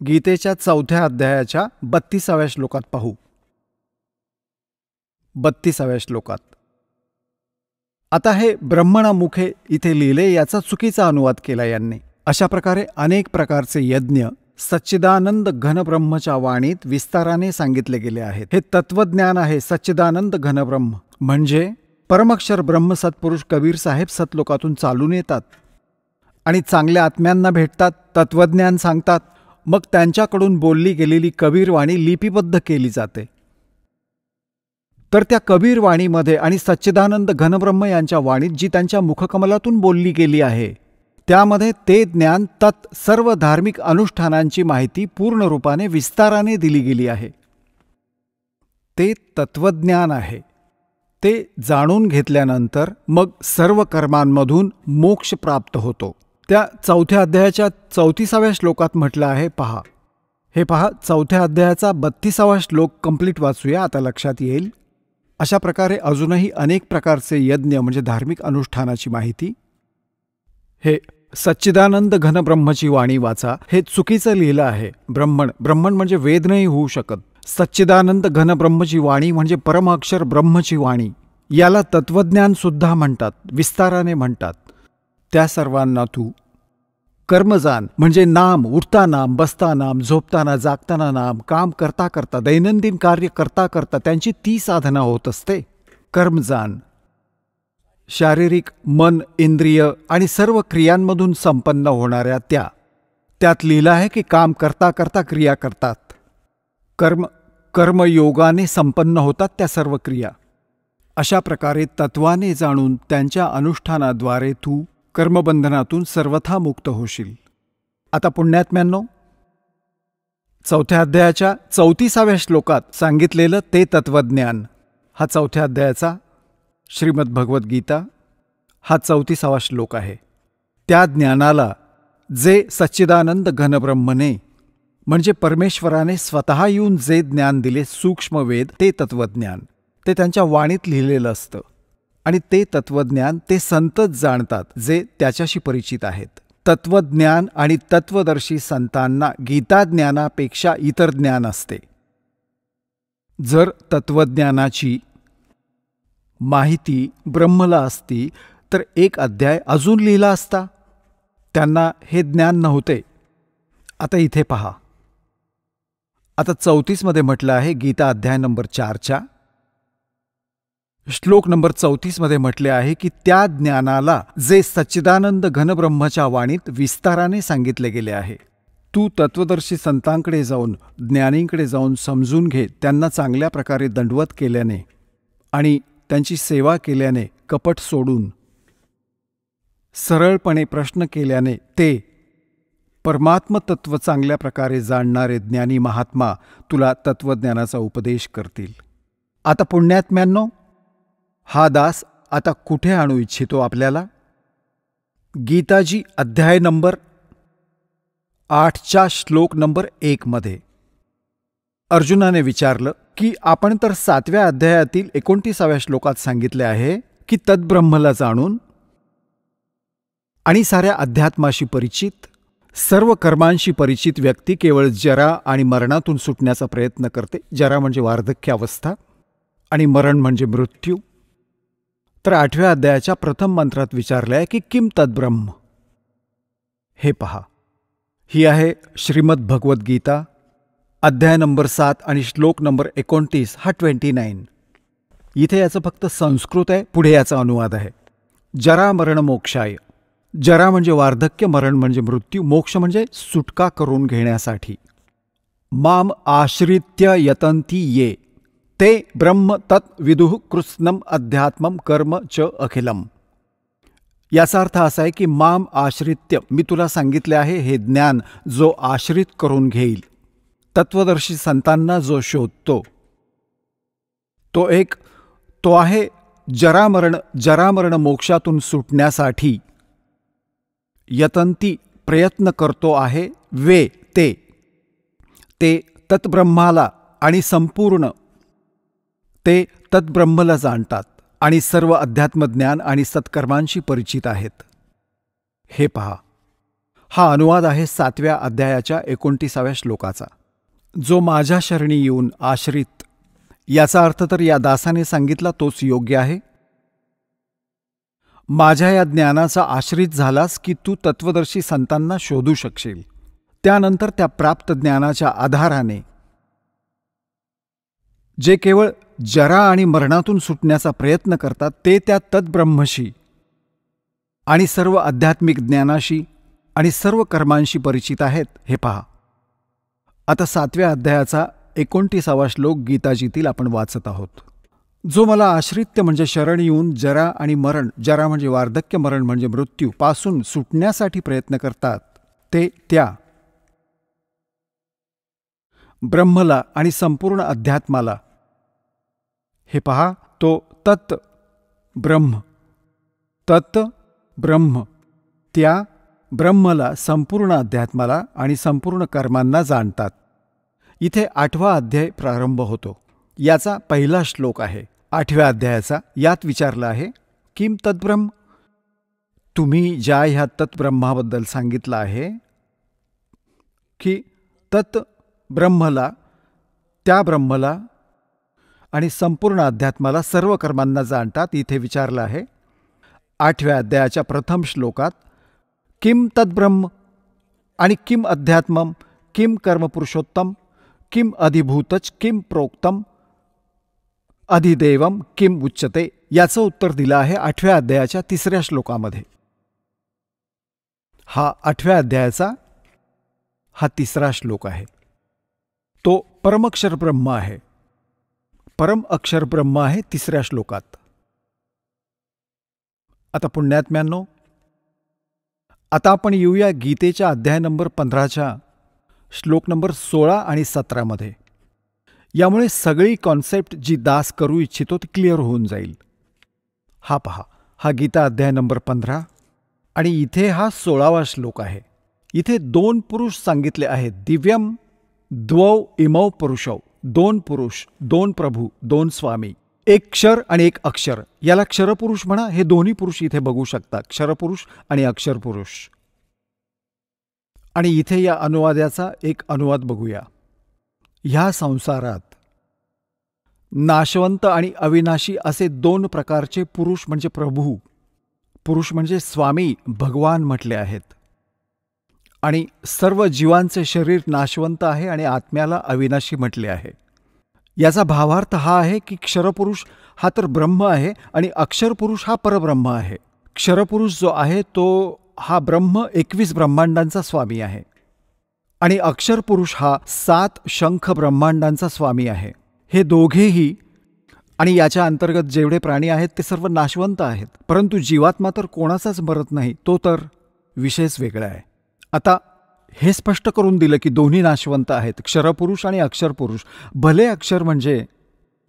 गीतेच्या 4थ्या अध्यायाच्या 32व्या श्लोकात पाहू. 32व्या श्लोकात आता हे ब्रह्मणामुखे इथे लिहिले, याचा चुकीचा अनुवाद केला यांनी. अशा प्रकारे अनेक प्रकारचे यज्ञ सच्चिदानंद घनब्रह्मच्या वाणीत विस्ताराने सांगितले गेले आहेत. हे तत्वज्ञान आहे. सच्चिदानंद घनब्रह्म म्हणजे परमक्षर ब्रह्म सत्पुरुष कबीर साहेब सतलोकातून चालून येतात आणि चांगल्या आत्म्यांना भेटतात, तत्वज्ञान सांगतात. मग त्यांच्याकडून बोलली गेलेली कबीर वाणी लिपिबद्ध केली जाते. तर त्या कबीर वाणीमध्ये आणि सच्चिदानंद घनब्रह्म यांच्या वाणीत जी त्यांच्या मुखकमलातून बोलली गेली आहे, त्यामध्ये ते ज्ञान, तत् सर्व धार्मिक अनुष्ठानांची माहिती पूर्ण रूपाने विस्ताराने दिली गेली आहे. ते तत्वज्ञान आहे. ते जाणून घेतल्यानंतर मग सर्व कर्मांमधून मोक्ष प्राप्त होतो. त्या 4थ्या अध्यायाच्या 34व्या श्लोकात म्हटलं आहे, पहा, हे पहा, 4थ्या अध्यायाचा 32वा श्लोक कंप्लीट वाचूया, आता लक्षात येईल. अशा प्रकारे अजूनही अनेक प्रकारचे यज्ञ म्हणजे धार्मिक अनुष्ठानाची माहिती. हे सच्चिदानंद घन ब्रह्मची वाणी वाचा. हे चुकीचं लिहिलं आहे. ब्रह्मण म्हणजे वेद नाही होऊ शकत. सच्चिदानंद घन ब्रह्मची वाणी म्हणजे परम अक्षर ब्रह्मची वाणी. याला तत्वज्ञान सुद्धा म्हणतात, विस्ताराने म्हणतात. त्या सर्वांना तू कर्मजान म्हणजे नाम, उठता नाम, बसता नाम, झोपताना जागताना नाम, काम करता करता, दैनंदिन कार्य करता करता त्यांची ती साधना होत असते. कर्मजान शारीरिक, मन, इंद्रिय आणि सर्व क्रियांमधून संपन्न होणाऱ्या त्यात लिहिलं आहे की काम करता करता क्रिया करतात. कर्मयोगाने संपन्न होतात त्या सर्व क्रिया. अशा प्रकारे तत्वाने जाणून त्यांच्या अनुष्ठानाद्वारे तू कर्मबंधनातून सर्वथा मुक्त होशील. आता पुण्यात्म्यांनो, 4थ्या अध्यायाच्या 34व्या श्लोकात सांगितलेलं ते तत्वज्ञान, हा 4थ्या अध्यायाचा श्रीमद भगवद्गीता हा 34वा श्लोक आहे. त्या ज्ञानाला जे सच्चिदानंद घनब्रह्मने म्हणजे परमेश्वराने स्वतः येऊन जे ज्ञान दिले, सूक्ष्म वेद, ते तत्वज्ञान, ते त्यांच्या वाणीत लिहिलेलं असतं. आणि ते तत्वज्ञान ते संतच जाणतात जे त्याच्याशी परिचित आहेत. तत्वज्ञान आणि तत्वदर्शी संतांना गीताज्ञानापेक्षा इतर ज्ञान असते. जर तत्वज्ञानाची माहिती ब्रह्मला असती तर एक अध्याय अजून लिहिला असता. त्यांना हे ज्ञान नव्हते. आता इथे पहा, आता 34मध्ये म्हटलं आहे, गीता अध्याय नंबर 4च्या श्लोक नंबर 34मध्ये म्हटले आहे की त्या ज्ञानाला जे सच्चिदानंद घनब्रह्मच्या वाणीत विस्ताराने सांगितले गेले आहे. तू तत्वदर्शी संतांकडे जाऊन, ज्ञानींकडे जाऊन समजून घे. त्यांना चांगल्या प्रकारे दंडवत केल्याने आणि त्यांची सेवा केल्याने, कपट सोडून सरळपणे प्रश्न केल्याने ते परमात्मतत्व चांगल्या प्रकारे जाणणारे ज्ञानी महात्मा तुला तत्वज्ञानाचा उपदेश करतील. आता पुण्यात्म्यांनो, हा दास आता कुठे आणू इच्छितो आपल्याला? गीताजी अध्याय नंबर 8च्या श्लोक नंबर 1मध्ये अर्जुनाने विचारलं की आपण तर 7व्या अध्यायातील 29व्या श्लोकात सांगितले आहे की तद्ब्रह्मला जाणून आणि साऱ्या अध्यात्माशी परिचित, सर्व कर्मांशी परिचित व्यक्ती केवळ जरा आणि मरणातून सुटण्याचा प्रयत्न करते. जरा म्हणजे वार्धक्यावस्था आणि मरण म्हणजे मृत्यू. तर 8व्या अध्यायाच्या प्रथम मंत्रात विचारले आहे की किम तद्ब्रह्म. हे पहा, ही आहे श्रीमद भगवद्गीता अध्याय नंबर 7 आणि श्लोक नंबर 29 हा 29. इथे याचं फक्त संस्कृत आहे, पुढे याचा अनुवाद आहे. जरा मरण मोक्षाय. जरा म्हणजे वार्धक्य, मरण म्हणजे मृत्यू, मोक्ष म्हणजे सुटका करून घेण्यासाठी. माम आश्रित्य यतंती ये ते ब्रह्म तत् विदुः कृत्स्नम अध्यात्मम कर्म च अखिलम. याचा अर्थ असा आहे की माम आश्रित्य, मी तुला सांगितले आहे हे ज्ञान जो आश्रित करून घेईल, तत्वदर्शी संतांना जो शोधतो, तो आहे जरामरण मोक्षातून सुटण्यासाठी यतंती प्रयत्न करतो आहे. वे ते तत्ब्रह्माला आणि संपूर्ण ते तत्ब्रह्मला जाणतात आणि सर्व अध्यात्मज्ञान आणि सत्कर्मांशी परिचित आहेत. हे पहा, हा अनुवाद आहे 7व्या अध्यायाच्या 29व्या श्लोकाचा. जो माझ्या शरणी येऊन आश्रित, याचा अर्थ तर या दासाने सांगितला तोच योग्य आहे. माझ्या या ज्ञानाचा आश्रित झालास की तू तत्वदर्शी संतांना शोधू शकशील. त्यानंतर त्या प्राप्त ज्ञानाच्या आधाराने जे केवळ जरा आणि मरणातून सुटण्याचा प्रयत्न करतात ते त्या तद्ब्रह्मशी आणि सर्व आध्यात्मिक ज्ञानाशी आणि सर्व कर्मांशी परिचित आहेत. हे पहा, आता 7व्या अध्यायाचा 29वा श्लोक गीताजीतील आपण वाचत आहोत. जो मला आश्रित्य म्हणजे शरण येऊन जरा आणि मरण, जरा म्हणजे वार्धक्य, मरण म्हणजे मृत्यू, पासून सुटण्यासाठी प्रयत्न करतात ते त्या ब्रह्मला आणि संपूर्ण अध्यात्माला. हे पहा, तो तत् ब्रह्म त्या ब्रह्मला, संपूर्ण अध्यात्माला आणि संपूर्ण कर्मांना जाणतात. इथे 8वा अध्याय प्रारंभ होतो. याचा पहिला श्लोक आहे 8व्या अध्यायाचा. यात विचारलं आहे, किम तद्ब्रह्म, तुम्ही ज्या ह्या तत्ब्रह्माबद्दल सांगितलं आहे की तत् ब्रह्मला, त्या ब्रह्मला आणि संपूर्ण अध्यात्माला, सर्व कर्मांना जाणतात. इथे विचारलं आहे 8व्या अध्यायाच्या प्रथम श्लोकात, किम तद्ब्रह्म आणि किम अध्यात्मम, किम कर्मपुरुषोत्तम, किम अधिभूतच, किम प्रोक्तम, अधिदेवम, किम उच्यते. याचं उत्तर दिलं आहे 8व्या अध्यायाच्या 3ऱ्या श्लोकामध्ये. हा 8व्या अध्यायाचा हा 3रा श्लोक आहे. तो परमअक्षर ब्रह्म आहे. परम अक्षर ब्रह्म आहे 3ऱ्या श्लोकात. आता पुण्यात्म्यांनो, आता आपण येऊया गीतेच्या अध्याय नंबर 15च्या श्लोक नंबर 16 आणि 17 मध्ये. यामुळे सगळी कॉन्सेप्ट जी दास करू इच्छितो ती क्लिअर होऊन जाईल. हा पहा, हा गीता अध्याय नंबर 15 आणि इथे हा 16वा श्लोक आहे. इथे 2 पुरुष सांगितले आहेत. दिव्यम द्वौ इमौ पुरुषौ, 2 पुरुष, 2 प्रभू, 2 स्वामी, एक क्षर आणि एक अक्षर. याला क्षरपुरुष म्हणा. हे दोन्ही पुरुष इथे बघू शकता, क्षरपुरुष आणि अक्षरपुरुष. आणि इथे या अनुवादाचा एक अनुवाद बघूया. ह्या संसारात नाशवंत आणि अविनाशी असे 2 प्रकारचे पुरुष म्हणजे प्रभू, पुरुष म्हणजे स्वामी, भगवान म्हटले आहेत. आणि सर्व जीवांचे शरीर नाशवंत आहे आणि आत्म्याला अविनाशी म्हटले आहे. याचा भावार्थ हा आहे की क्षरपुरुष हा तर ब्रह्म आहे आणि अक्षरपुरुष हा परब्रह्म आहे. क्षरपुरुष जो आहे तो हा ब्रह्म 21 ब्रह्मांडांचा स्वामी आहे आणि अक्षरपुरुष हा 7 शंख ब्रह्मांडांचा स्वामी आहे. हे दोघेही आणि याच्या अंतर्गत जेवढे प्राणी आहेत ते सर्व नाशवंत आहेत, परंतु जीवात्मा तर कोणाचाच मरत नाही, तो तर विषयच वेगळा आहे. आता हे स्पष्ट करून दिलं की दोन्ही नाशवंत आहेत, क्षरपुरुष आणि अक्षरपुरुष. भले अक्षर म्हणजे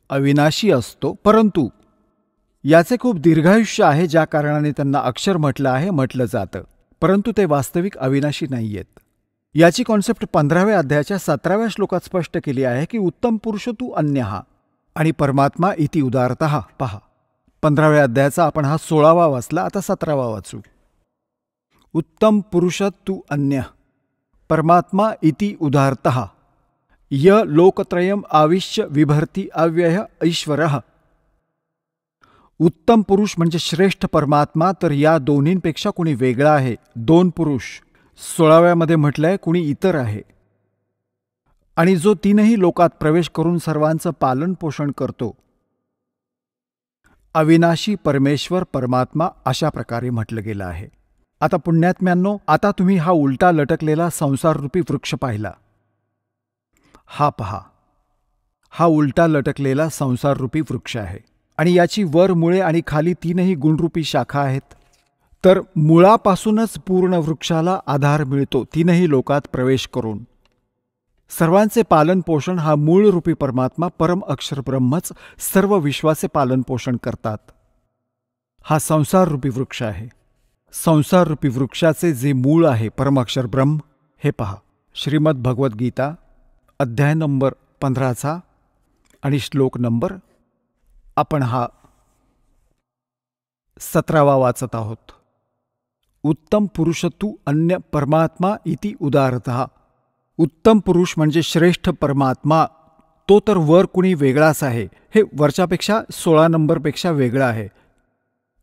अविनाशी असतो, परंतु याचे खूप दीर्घायुष्य आहे, ज्या कारणाने त्यांना अक्षर म्हटलं आहे, म्हटलं जातं, परंतु ते वास्तविक अविनाशी नाही आहेत. याची कॉन्सेप्ट 15व्या अध्यायाच्या 17व्या श्लोकात स्पष्ट केली आहे की उत्तम पुरुष तू अन्यः आणि परमात्मा इति उदारतः. पहा, 15व्या अध्यायाचा आपण हा 16वा वाचला, आता 17वा वाचू. उत्तम पुरुष तू अन्य परमात्मा इति उदारतः य लोकत्रयम आविश्य विभर्ति अव्यय ईश्वरः. उत्तम पुरुष म्हणजे श्रेष्ठ परमात्मा, तर या दोन्हींपेक्षा कुणी वेगळा आहे. 2 पुरुष. 16व्यामध्ये म्हटलंय कुणी इतर आहे आणि जो 3ही लोकात प्रवेश करून सर्वांचं पालन पोषण करतो. अविनाशी परमेश्वर परमात्मा अशा प्रकारे म्हटलं गेलं आहे. आता पुण्यात्म्यांनो, आता तुम्ही हा उलटा लटकलेला संसाररूपी वृक्ष पाहिला. हा पहा, हा उलटा लटकलेला संसाररूपी वृक्ष आहे आणि याची वर मुळे आणि खाली 3ही गुणरूपी शाखा आहेत. तर मुळापासूनच पूर्ण वृक्षाला आधार मिळतो 3ही लोकात प्रवेश करून. सर्वांचे पालन पोषण हा मूळरूपी परमात्मा परम अक्षर ब्रह्मच सर्व विश्वाचे पालन पोषण करतात. हा संसाररूपी वृक्ष आहे. संसाररूपी वृक्षाचे जे मूळ आहे परमाक्षर ब्रह्म, हे पहा, श्रीमद भगवद्गीता अध्याय नंबर 15चा आणि श्लोक नंबर आपण हा 17वा वाचत आहोत. उत्तम पुरुष तू अन्य परमात्मा इति उदारतः. उत्तम पुरुष म्हणजे श्रेष्ठ परमात्मा, तो तर वर कुणी वेगळाच आहे. हे वरच्यापेक्षा 16 नंबरपेक्षा वेगळा आहे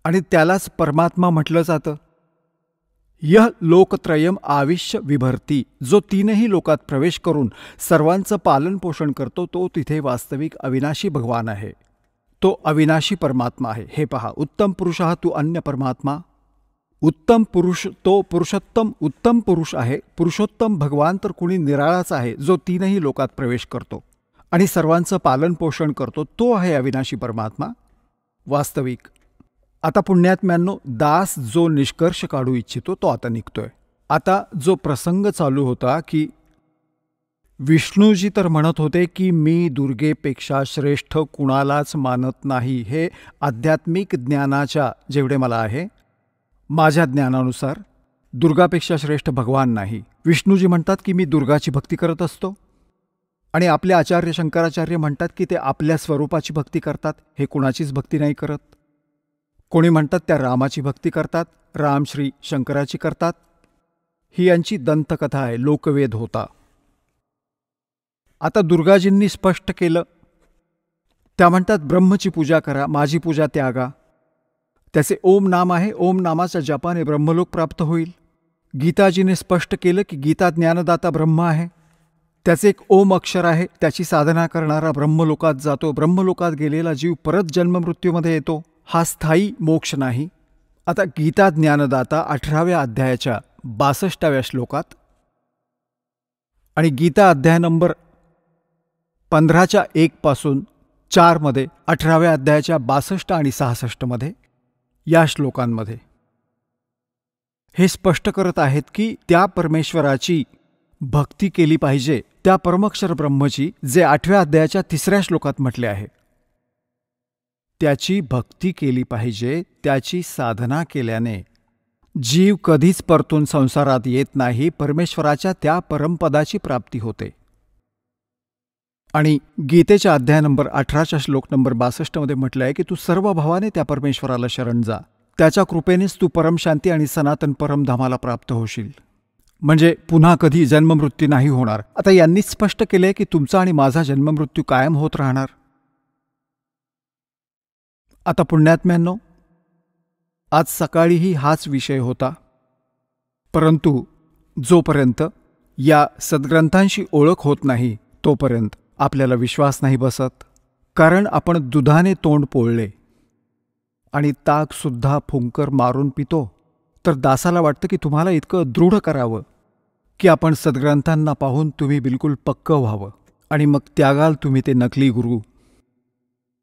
आणि त्यालाच परमात्मा म्हटलं जातं. यह लोकत्रयम आविश्य विभर्ती. जो 3ही लोकात प्रवेश करून सर्वांचं पालन पोषण करतो, तो तिथे वास्तविक अविनाशी भगवान आहे. तो अविनाशी परमात्मा आहे. हे पहा, उत्तम पुरुष हा तू अन्य परमात्मा. उत्तम पुरुष तो पुरुषोत्तम उत्तम पुरुष आहे. पुरुषोत्तम भगवान तर कुणी निराळाच आहे, जो 3ही लोकात प्रवेश करतो आणि सर्वांचं पालन पोषण करतो, तो आहे अविनाशी परमात्मा वास्तविक. आता पुण्यात्म्यांनो, दास जो निष्कर्ष काढू इच्छितो तो आता निघतोय. आता जो प्रसंग चालू होता की विष्णूजी तर म्हणत होते की मी दुर्गेपेक्षा श्रेष्ठ कुणालाच मानत नाही. हे आध्यात्मिक ज्ञानाच्या जेवढे मला आहे, माझ्या ज्ञानानुसार दुर्गापेक्षा श्रेष्ठ भगवान नाही. विष्णूजी म्हणतात की मी दुर्गाची भक्ती करत असतो आणि आपले आचार्य शंकराचार्य म्हणतात की ते आपल्या स्वरूपाची भक्ती करतात, हे कुणाचीच भक्ती नाही करत. कोणी म्हणतात त्या रामाची भक्ती करतात, राम श्री शंकराची करतात. ही यांची दंतकथा आहे, लोकवेद होता. आता दुर्गाजींनी स्पष्ट केलं. त्या म्हणतात ब्रह्मची पूजा करा, माझी पूजा त्यागा. त्याचे ओम नाम आहे, ओम नामाच्या जपाने ब्रह्मलोक प्राप्त होईल. गीताजीने स्पष्ट केलं की गीता ज्ञानदाता ब्रह्म आहे, त्याचे एक ओम अक्षर आहे, त्याची साधना करणारा ब्रह्मलोकात जातो. ब्रह्मलोकात गेलेला जीव परत जन्ममृत्यूमध्ये येतो, हा स्थायी मोक्ष नाही. आता गीता ज्ञानदाता 18व्या अध्यायाच्या 62व्या श्लोकात आणि गीता अध्याय नंबर 15च्या 1 पासून 4 मध्ये, 18व्या अध्यायाच्या 62 आणि 66 मध्ये, या श्लोकांमध्ये हे स्पष्ट करत आहेत की त्या परमेश्वराची भक्ती केली पाहिजे, त्या परमक्षर ब्रह्मची, जे 8व्या अध्यायाच्या 3ऱ्या श्लोकात म्हटले आहे. त्याची भक्ती केली पाहिजे. त्याची साधना केल्याने जीव कधीच परतून संसारात येत नाही, परमेश्वराच्या त्या परमपदाची प्राप्ती होते. आणि गीतेच्या अध्याय नंबर 18च्या श्लोक नंबर 62 मध्ये म्हटलं आहे की तू सर्व भावाने त्या परमेश्वराला शरण जा, त्याच्या कृपेनेच तू परमशांती आणि सनातन परमधामाला प्राप्त होशील. म्हणजे पुन्हा कधी जन्ममृत्यू नाही होणार. आता यांनीच स्पष्ट केले की तुमचा आणि माझा जन्ममृत्यू कायम होत राहणार. आता पुण्यात्म्यांनो, आज सकाळीही हाच विषय होता, परंतु जोपर्यंत या सद्ग्रंथांशी ओळख होत नाही तोपर्यंत आपल्याला विश्वास नाही बसत. कारण आपण दुधाने तोंड पोळले आणि ताकसुद्धा फुंकर मारून पितो, तर दासाला वाटतं की तुम्हाला इतकं दृढ करावं की आपण सद्ग्रंथांना पाहून तुम्ही बिलकुल पक्क व्हावं, आणि मग त्यागाल तुम्ही ते नकली गुरु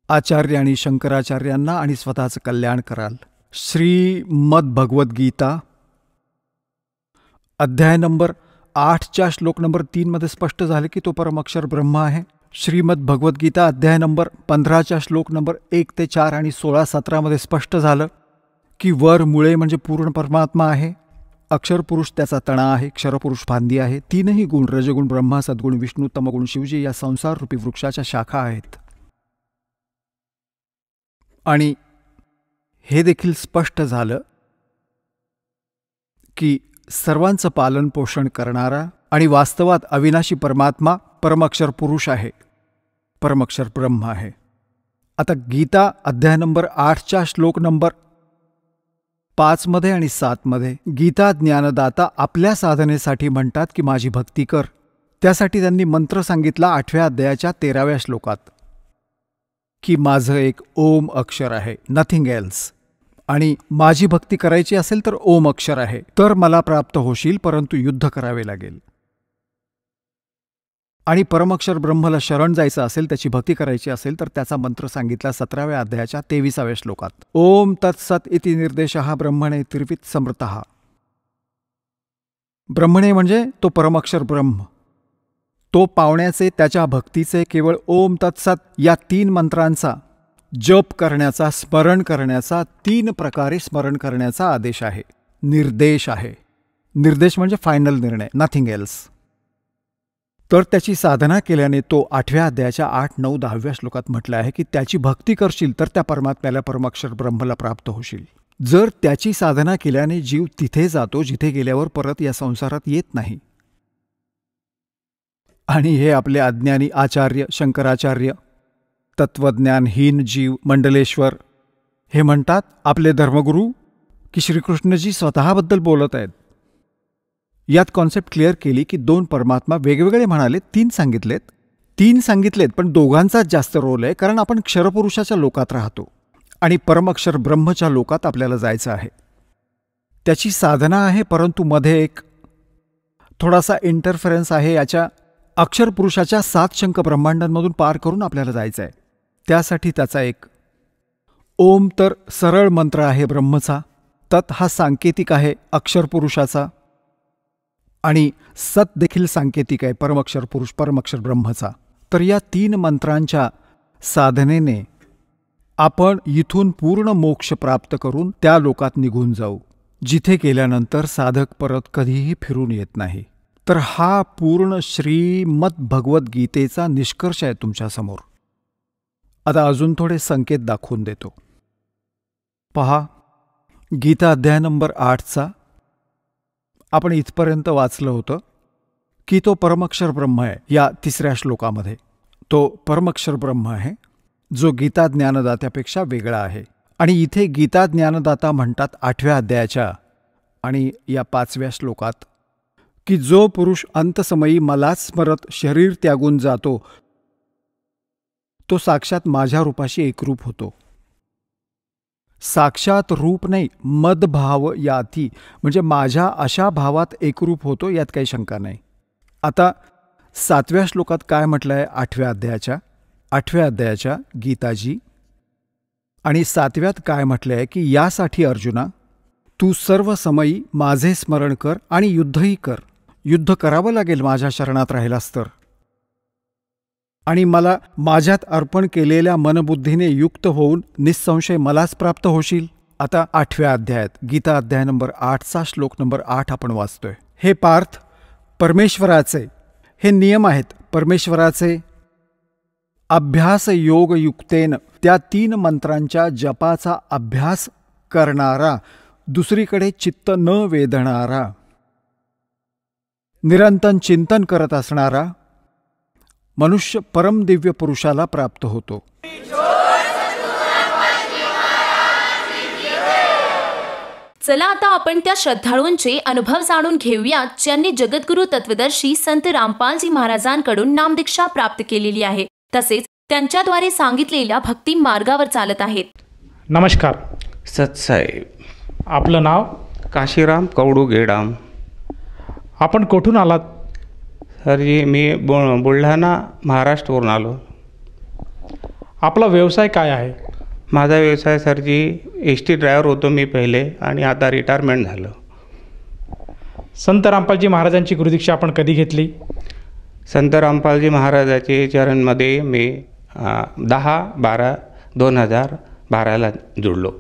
आचार्य आणि शंकराचार्यांना आणि स्वतःचं कल्याण कराल. श्रीमद भगवद्गीता अध्याय नंबर 8च्या श्लोक नंबर 3 मध्ये स्पष्ट झाले की तो परमक्षर ब्रह्म आहे. श्रीमद भगवद्गीता अध्याय नंबर 15च्या श्लोक नंबर 1 ते 4 आणि 16-17 मध्ये स्पष्ट झालं की वर मुळे म्हणजे पूर्ण परमात्मा आहे, अक्षरपुरुष त्याचा तणा आहे, क्षरपुरुष फांदी आहे, 3ही गुण रजगुण ब्रह्मा, सद्गुण विष्णू, तमगुण शिवजी या संसार रूपी वृक्षाच्या शाखा आहेत. आणि हे देखील स्पष्ट झालं की सर्वांचं पालन पोषण करणारा आणि वास्तवात अविनाशी परमात्मा परमक्षर पुरुष आहे, परमक्षर ब्रह्म आहे. आता गीता अध्याय नंबर 8च्या श्लोक नंबर 5 मध्ये आणि 7 मध्ये गीता ज्ञानदाता आपल्या साधनेसाठी म्हणतात की माझी भक्ती कर. त्यासाठी त्यांनी मंत्र सांगितला 8व्या अध्यायाच्या 13व्या श्लोकात की माझं एक ओम अक्षर आहे, नथिंग एल्स, आणि माझी भक्ती करायची असेल तर ओम अक्षर आहे, तर मला प्राप्त होशील, परंतु युद्ध करावे लागेल. आणि परमक्षर ब्रह्मला शरण जायचं असेल, त्याची भक्ती करायची असेल तर त्याचा मंत्र सांगितला 17व्या अध्यायाच्या 23व्या श्लोकात. ओम तत्सत इति निर्देशः ब्रह्मणे त्रिवित समृतः. ब्रह्मणे म्हणजे तो परमक्षर ब्रह्म, तो पावण्याचे, त्याच्या भक्तीचे केवळ ओम तत्सत या 3 मंत्रांचा जप करण्याचा, स्मरण करण्याचा, 3 प्रकारे स्मरण करण्याचा आदेश आहे, निर्देश आहे. निर्देश म्हणजे फायनल निर्णय, नथिंग एल्स. तर त्याची साधना केल्याने तो 8व्या अध्यायाच्या 8, 9, 10व्या श्लोकात म्हटलं आहे की त्याची भक्ती करशील तर त्या परमात्म्याला, परमाक्षर ब्रह्मला प्राप्त होशील. जर त्याची साधना केल्याने जीव तिथे जातो जिथे गेल्यावर परत या संसारात येत नाही. आणि हे आपले अज्ञानी आचार्य शंकराचार्य, तत्वज्ञानहीन जीव मंडलेश्वर हे म्हणतात, आपले धर्मगुरू, की श्रीकृष्णजी स्वतःबद्दल बोलत आहेत. यात कॉन्सेप्ट क्लिअर केली की 2 परमात्मा वेगवेगळे म्हणाले, 3 सांगितलेत, पण दोघांचाच जास्त रोल आहे, कारण आपण क्षरपुरुषाच्या लोकात राहतो आणि परमक्षर ब्रह्मच्या लोकात आपल्याला जायचं आहे. त्याची साधना आहे, परंतु मध्ये एक थोडासा इंटरफरन्स आहे. याच्या अक्षरपुरुषाच्या 7 शंख ब्रह्मांडांमधून पार करून आपल्याला जायचं आहे. त्यासाठी त्याचा एक ओम तर सरळ मंत्र आहे ब्रह्मचा, तत् हा सांकेतिक आहे अक्षरपुरुषाचा, आणि सत देखील सांकेतिक आहे परमक्षर पुरुष, परमक्षर ब्रह्मचा. तर या 3 मंत्रांच्या साधनेने आपण इथून पूर्ण मोक्ष प्राप्त करून त्या लोकात निघून जाऊ, जिथे गेल्यानंतर साधक परत कधीही फिरून येत नाही. तर हा पूर्ण श्रीमद भगवद्गीतेचा निष्कर्ष आहे तुमच्यासमोर. आता अजून थोडे संकेत दाखवून देतो. पहा, गीता अध्याय नंबर 8चा आपण इथपर्यंत वाचलं होतं की तो परमक्षर ब्रह्म आहे. या 3ऱ्या श्लोकामध्ये तो परमक्षर ब्रह्म आहे जो गीता ज्ञानदात्यापेक्षा वेगळा आहे. आणि इथे गीता ज्ञानदाता म्हणतात 8व्या अध्यायाच्या आणि या 5व्या श्लोकात की जो पुरुष अंतसमयी मलाच स्मरत शरीर त्यागून जातो तो साक्षात माझ्या रूपाशी एकरूप होतो. साक्षात रूप नाही, मदभाव याती, म्हणजे माझ्या अशा भावात एकरूप होतो, यात काही शंका नाही. आता 7व्या श्लोकात काय म्हटलंय 8व्या अध्यायाच्या गीताजी, आणि 7व्यात काय म्हटलंय की यासाठी अर्जुना तू सर्व समयी माझे स्मरण कर आणि युद्धही कर. युद्ध करावं लागेल माझ्या शरणात राहिलास तर, आणि मला माझ्यात अर्पण केलेल्या मनबुद्धीने युक्त होऊन निःसंशय मलाच प्राप्त होशील. आता 8व्या अध्यायात गीता अध्याय नंबर 8चा श्लोक नंबर 8 आपण वाचतोय. हे पार्थ, परमेश्वराचे हे नियम आहेत. परमेश्वराचे अभ्यास योगयुक्तेन, त्या 3 मंत्रांच्या जपाचा अभ्यास करणारा, दुसरीकडे चित्त न वेधणारा, निरंतर चिंतन करत असणारा मनुष्य परमदिव्य पुरुषाला प्राप्त होतो. चला आता आपण त्या श्रद्धाळूंचे अनुभव जाणून घेऊयात ज्यांनी जगद्गुरु तत्वदर्शी संत रामपालजी महाराजांकडून नामदीक्षा प्राप्त केलेली आहे, तसेच त्यांच्याद्वारे सांगितलेल्या भक्ती मार्गावर चालत आहेत. नमस्कार सतसाहेब. आपलं नाव? काशीराम कवडू गेडाम. आपण कुठून आलात? सरजी मी बुलढाणा महाराष्ट्रवरून आलो. आपला व्यवसाय काय आहे? माझा व्यवसाय सरजी एसटी ड्रायव्हर होतो मी पहिले, आणि आता रिटायरमेंट झालं. संत रामपालजी महाराजांची गुरुदीक्षा आपण कधी घेतली? संत रामपालजी महाराजाचे चरणमध्ये मी 10/12/2012 जुळलो.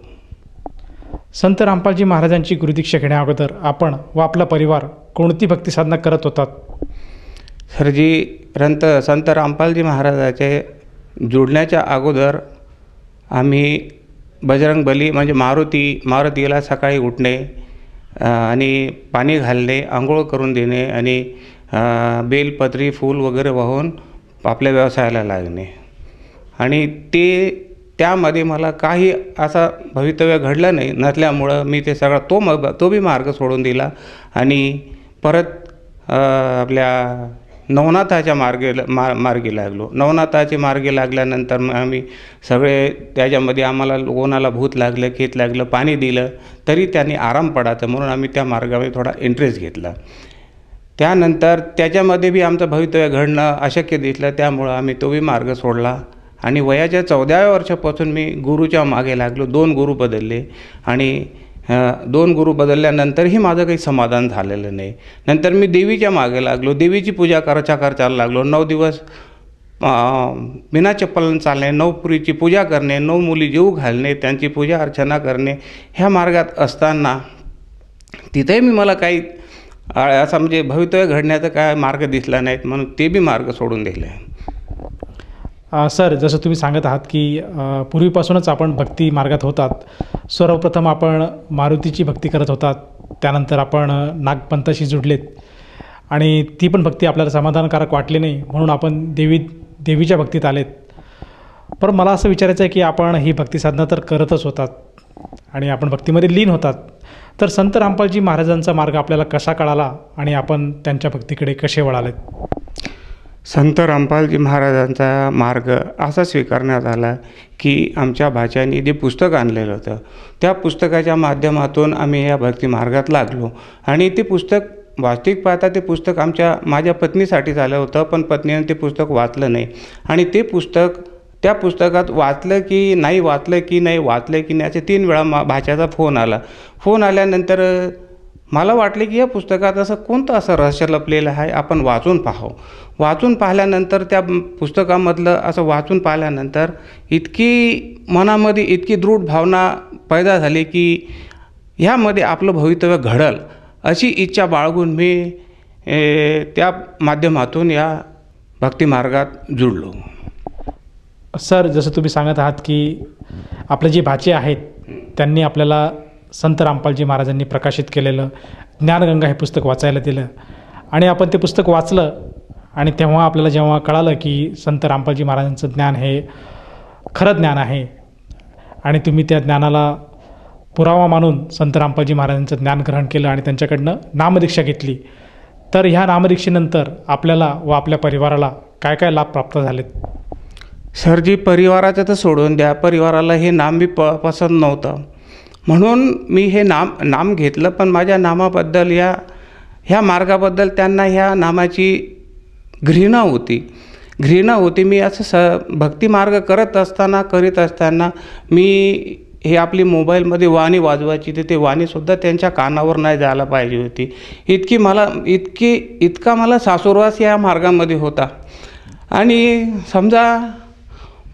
संत रामपालजी महाराजांची गुरुदीक्षा घेण्याअगोदर आपण व आपला परिवार कोणती भक्ती साधना करत होतात? सरजी संत रामपालजी महाराजाचे जुळण्याच्या अगोदर आम्ही बजरंगबली म्हणजे मारुतीला सकाळी उठणे आणि पाणी घालणे, आंघोळ करून देणे आणि बेलपत्री फूल वगैरे वाहून आपल्या व्यवसायाला लागणे. आणि त्यामध्ये मला काही असं भवितव्य घडलं नसल्यामुळं मी ते सगळं तो बी मार्ग सोडून दिला आणि परत आपल्या नवनाथाच्या मार्गी लागलो. नवनाथाचे मार्गी लागल्यानंतर आम्ही सगळे त्याच्यामध्ये आम्हाला कोणाला भूत लागलं, खेत लागलं, पाणी दिलं तरी त्यांनी आराम पडायचं म्हणून आम्ही त्या मार्गामध्ये थोडा इंटरेस्ट घेतला. त्यानंतर त्याच्यामध्ये बी आमचं भवितव्य घडणं अशक्य दिसलं, त्यामुळं आम्ही तो बी मार्ग सोडला आणि वयाच्या 14व्या वर्षापासून मी गुरुच्या मागे लागलो. 2 गुरु बदलले आणि 2 गुरु बदलल्यानंतरही माझं काही समाधान झालेलं नाही. नंतर मी देवीच्या मागे लागलो, देवीची पूजा करायला लागलो. 9 दिवस बिना चप्पल चालणे, 9 पुरीची पूजा करणे, 9 मुली जेवू घालणे, त्यांची पूजा अर्चना करणे, ह्या मार्गात असताना तिथेही मला काही असं म्हणजे भवितव्य घडण्याचा काय मार्ग दिसला नाहीत म्हणून ते बी मार्ग सोडून दिले. सर, जसं तुम्ही सांगत आहात की पूर्वीपासूनच आपण भक्ती मार्गात होतात. सर्वप्रथम आपण मारुतीची भक्ती करत होतात, त्यानंतर आपण नागपंथाशी जुडलेत आणि ती पण भक्ती आपल्याला समाधानकारक वाटली नाही म्हणून आपण देवीच्या भक्तीत आलेत. पण मला असं विचारायचं आहे की आपण ही भक्ती साधना तर करतच होतात आणि आपण भक्तीमध्ये लीन होतात, तर संत रामपालजी महाराजांचा मार्ग आपल्याला कसा कळाला आणि आपण त्यांच्या भक्तीकडे कसे वळालेत? संत रामपालजी महाराजांचा मार्ग असा स्वीकारण्यात आला की आमच्या भाच्याने जे पुस्तक आणलेलं होतं त्या पुस्तकाच्या माध्यमातून आम्ही या भक्ती मार्गात लागलो. आणि ते पुस्तक वास्तविक पाहता ते पुस्तक माझ्या पत्नीसाठीच आलं होतं, पण पत्नीने ते पुस्तक वाचलं नाही. आणि त्या पुस्तकात वाचलं की नाही असे 3 वेळा भाच्याचा फोन आला. फोन आल्यानंतर मला वाटले की या पुस्तकात असं कोणतं असं रहस्य लपलेलं आहे, आपण वाचून पाहावं. वाचून पाहिल्यानंतर त्या पुस्तकामधलं असं वाचून पाहिल्यानंतर मनामध्ये इतकी दृढ भावना पैदा झाली की ह्यामध्ये आपलं भवितव्य घडल अशी इच्छा बाळगून मी त्या माध्यमातून या भक्तिमार्गात जुळलो. सर, जसं तुम्ही सांगत आहात की आपले जे भाचे आहेत त्यांनी आपल्याला संत रामपालजी महाराजांनी प्रकाशित केलेलं ज्ञानगंगा हे पुस्तक वाचायला दिलं आणि आपण ते पुस्तक वाचलं आणि तेव्हा आपल्याला जेव्हा कळालं की संत रामपालजी महाराजांचं ज्ञान हे खरं ज्ञान आहे आणि तुम्ही त्या ज्ञानाला पुरावा मानून संत रामपालजी महाराजांचं ज्ञान ग्रहण केलं आणि त्यांच्याकडनं नामदीक्षा घेतली, तर ह्या नामदीक्षेनंतर आपल्याला व आपल्या परिवाराला काय काय लाभ प्राप्त झालेत? सरजी, परिवाराचं तर सोडून द्या, परिवाराला हे नाम बी पसंत नव्हतं, म्हणून मी हे नाम घेतलं. पण माझ्या नामाबद्दल ह्या मार्गाबद्दल त्यांना ह्या नामाची घृणा होती. मी असं भक्तिमार्ग करीत असताना मी हे आपली मोबाईलमध्ये वाणी वाजवायची ते वाणीसुद्धा त्यांच्या कानावर नाही जायला पाहिजे होती. इतका मला सासुरवास या मार्गामध्ये होता. आणि समजा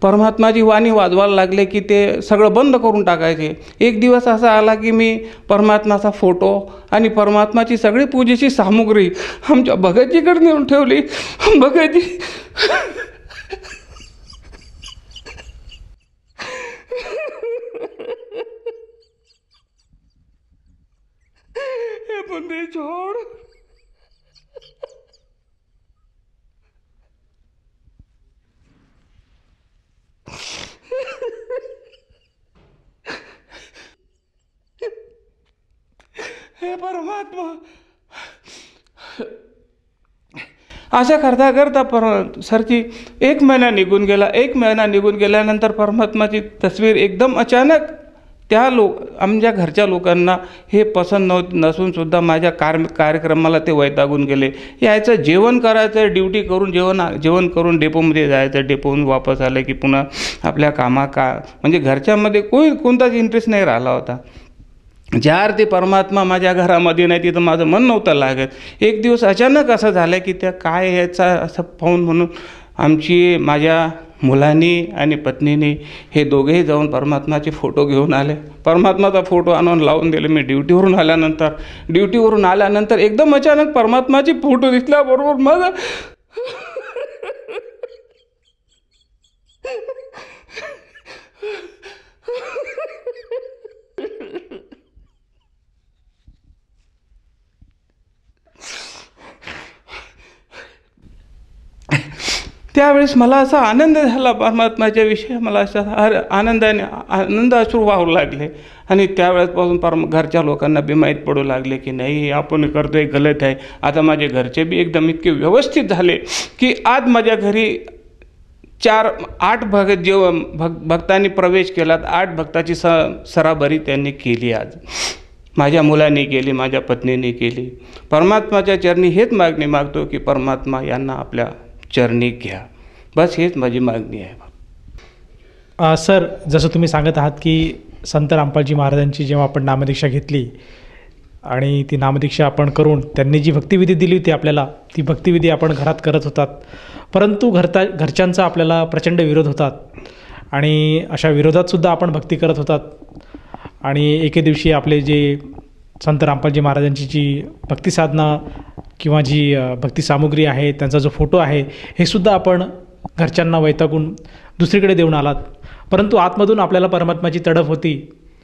परमात्माची वाणी वाजवायला लागले की ते सगळं बंद करून टाकायचे. एक दिवस असा आला की मी परमात्माचा फोटो आणि परमात्माची सगळी पूजेची सामुग्री आमच्या भगतजीकडे नेऊन ठेवली. भगतजी, हे बंदे छोड़. हे परमात्मा, असं करता करता सरची एक महिना निघून गेल्यानंतर परमात्माची तस्वीर एकदम अचानक आमच्या घरच्या लोकांना हे पसंत नसून सुद्धा माझ्या कार्यक्रमाला ते वैतागून गेले. यायचं, जेवण करायचं, ड्युटी करून जेवण करून डेपोमध्ये जायचं, डेपोहून वापस आलं की पुन्हा आपल्या म्हणजे घरच्यामध्ये कोणताच इंटरेस्ट नाही राहिला होता. ज्या अर्थी परमात्मा माझ्या घरामध्ये नाही तिथं माझं मन नव्हतं लागत. एक दिवस अचानक असं झालं की त्या काय याचा असं पाहून म्हणून माझ्या मुलांनी आणि पत्नीने हे दोघेही जाऊन परमात्माचे फोटो घेऊन आले. परमात्माचा फोटो आणून लावून दिले. मी ड्युटीवरून आल्यानंतर एकदम अचानक परमात्माची फोटो दिसल्याबरोबर माझा त्यावेळेस मला असा आनंद झाला परमात्म्याच्या विषयी. मला असा आनंद अश्रू वाहू लागले. आणि त्यावेळेसपासून घरच्या लोकांना बी माहीत पडू लागले की नाही, आपण करतोय गलत आहे. आता माझे घरचे बी एकदम इतके व्यवस्थित झाले की आज माझ्या घरी 8 भक्तांनी प्रवेश केला. 8 भक्ताची सराबरी त्यांनी केली. आज माझ्या मुलांनी केली, माझ्या पत्नीने केली. परमात्माच्या चरणी हेच मागणी मागतो की परमात्मा यांना आपल्या चरणी घ्या. बस हेच माझी मागणी आहे. सर, जसं तुम्ही सांगत आहात की संत रामपालजी महाराजांची जेव्हा आपण नामदीक्षा घेतली आणि ती नामदीक्षा आपण करून त्यांनी जी भक्तिविधी दिली होती आपल्याला, ती भक्तिविधी आपण घरात करत होतात, परंतु घरच्यांचा आपल्याला प्रचंड विरोध होतात आणि अशा विरोधातसुद्धा आपण भक्ती करत होतात. आणि एके दिवशी आपले जे संत रामपालजी महाराजांची जी भक्तिसाधना किंवा जी भक्ती सामुग्री आहे, त्यांचा जो फोटो आहे, हे सुद्धा आपण घरच्यांना वैतागून दुसरीकडे देऊन आलात. परंतु आतमधून आपल्याला परमात्माची तडफ होती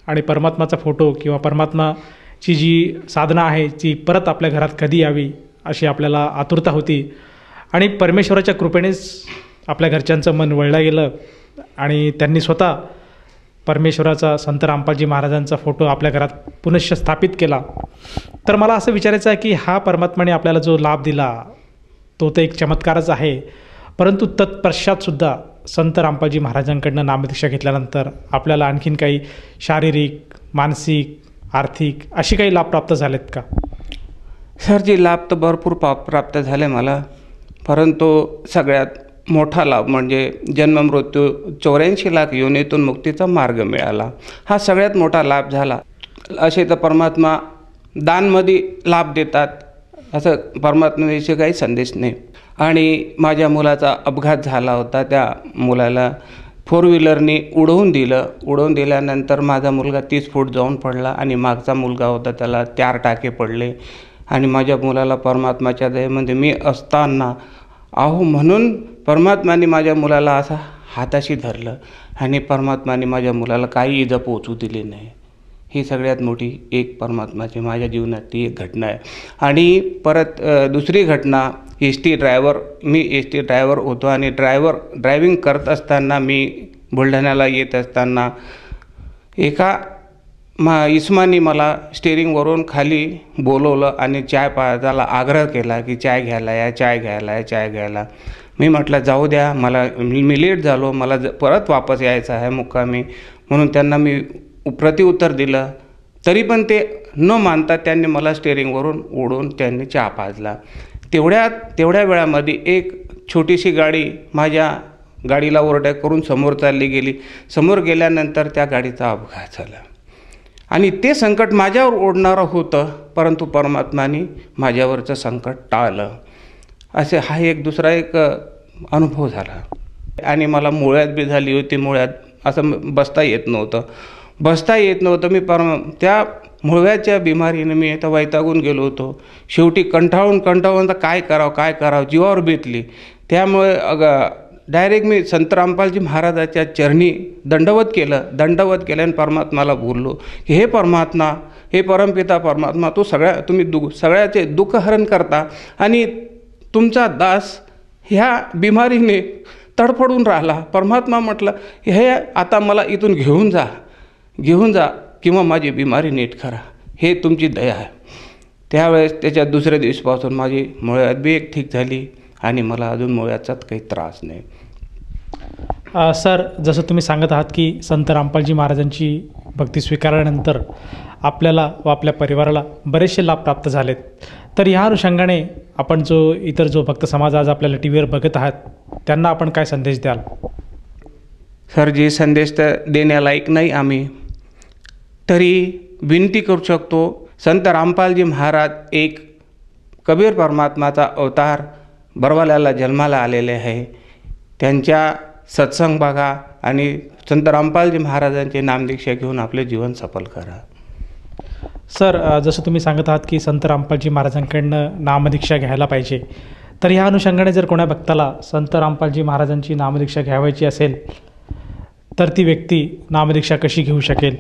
आणि परमात्माचा फोटो किंवा परमात्माची जी साधना आहे ती परत आपल्या घरात कधी यावी अशी आपल्याला आतुरता होती. आणि परमेश्वराच्या कृपेनेच आपल्या घरच्यांचं मन वळलं गेलं आणि त्यांनी स्वतः परमेश्वराचा, संत रामपालजी महाराजांचा फोटो आपल्या घरात पुनश्च स्थापित केला. तर मला असं विचारायचं आहे की हा परमात्म्याने आपल्याला जो लाभ दिला तो तर एक चमत्कारच आहे, परंतु तत्पश्चातसुद्धा संत रामपालजी महाराजांकडनं नामदीक्षा घेतल्यानंतर आपल्याला आणखीन काही शारीरिक, मानसिक, आर्थिक अशी काही लाभ प्राप्त झालेत का? सरजी, लाभ तर भरपूर प्राप्त झाले मला, परंतु सगळ्यात मोठा लाभ म्हणजे जन्ममृत्यू 84 लाख योनीतून मुक्तीचा मार्ग मिळाला. हा सगळ्यात मोठा लाभ झाला. असे तर परमात्मा दानमध्ये लाभ देतात, असं परमात्म्याविषयी काही संदेश नाही. आणि माझ्या मुलाचा अपघात झाला होता. त्या मुलाला 4 व्हीलरनी उडवून दिल्यानंतर माझा मुलगा 30 फूट जाऊन पडला आणि मागचा मुलगा होता त्याला 4 टाके पडले आणि माझ्या मुलाला परमात्माच्या दयेमध्ये मी असताना म्हणून परमात्म्याने माझ्या मुलाला असा हाताशी धरलं आणि परमात्म्याने माझ्या मुलाला काही इजा पोचू दिली नाही. ही सगळ्यात मोठी एक परमात्म्याची माझ्या जीवनातली एक घटना आहे. आणि परत दुसरी घटना, मी एस टी ड्रायव्हर होतो आणि ड्रायव्हिंग करत असताना मी बुलढाण्याला येत असताना एका इस्मानी मला स्टेअरिंगवरून खाली बोलवलं आणि चाय पाजायला आग्रह केला की चाय घ्यायला. मी म्हटलं जाऊ द्या, मी लेट झालो, मला परत वापस यायचं आहे मुक्कामी, म्हणून त्यांना मी प्रत्युत्तर दिलं. तरी पण ते न मानता त्यांनी मला स्टेअरिंगवरून ओढून त्यांनी चहा पाजला. तेवढ्या वेळामध्ये एक छोटीशी गाडी माझ्या गाडीला ओव्हरटेक करून समोर चालली गेली. समोर गेल्यानंतर त्या गाडीचा अपघात झाला आणि ते संकट माझ्यावर ओढणारं होतं, परंतु परमात्म्याने माझ्यावरचं संकट टाळलं. असे हा दुसरा एक अनुभव झाला. आणि मला मुळ्यात बी झाली होती. मुळ्यात असं बसता येत नव्हतं. मी त्या मुळव्याच्या बिमारीने मी आता वैतागून गेलो होतो. शेवटी कंटाळून काय करावं जीवावर बेतली. त्यामुळे डायरेक्ट मी संत रामपालजी महाराजाच्या चरणी दंडवत केलं आणि परमात्म्याला बोललो की हे परमात्मा, हे परमपिता परमात्मा, तुम्ही सगळ्याचे दुःखहरण करता आणि तुमचा दास ह्या बिमारीने तडफडून राहिला. परमात्मा म्हटलं हे आता मला इथून घेऊन जा किंवा माझी बिमारी नीट करा, हे तुमची दया आहे. त्यावेळेस त्याच्या दुसऱ्या दिवसापासून माझी मुळ्यात बी एक ठीक झाली आणि मला अजून मुळ्याचाच काही त्रास नाही. सर, जसं तुम्ही सांगत आहात की संत रामपालजी महाराजांची भक्ती स्वीकारल्यानंतर आपल्याला व आपल्या परिवाराला बरेचसे लाभ प्राप्त झालेत, तर ह्या अनुषंगाने आपण इतर जो भक्त समाज आज आपल्याला टी व्हीवर बघत आहात त्यांना आपण काय संदेश द्याल? सर जी, संदेश तर देण्यालायक नाही आम्ही, तरी विनंती करू शकतो. संत रामपालजी महाराज एक कबीर परमात्माचा अवतार बरवाल्याला जन्माला आलेले आहे. त्यांच्या सत्संग बघा आणि संत रामपालजी महाराजांचे नामदीक्षा घेऊन आपले जीवन सफल करा. सर, जसं तुम्ही सांगत आहात की संत रामपालजी महाराजांकडनं नामदीक्षा घ्यायला पाहिजे, तर ह्या अनुषंगाने जर कोणा भक्ताला संत रामपालजी महाराजांची नामदीक्षा घ्यावायची असेल तर ती व्यक्ती नामदीक्षा कशी घेऊ शकेल?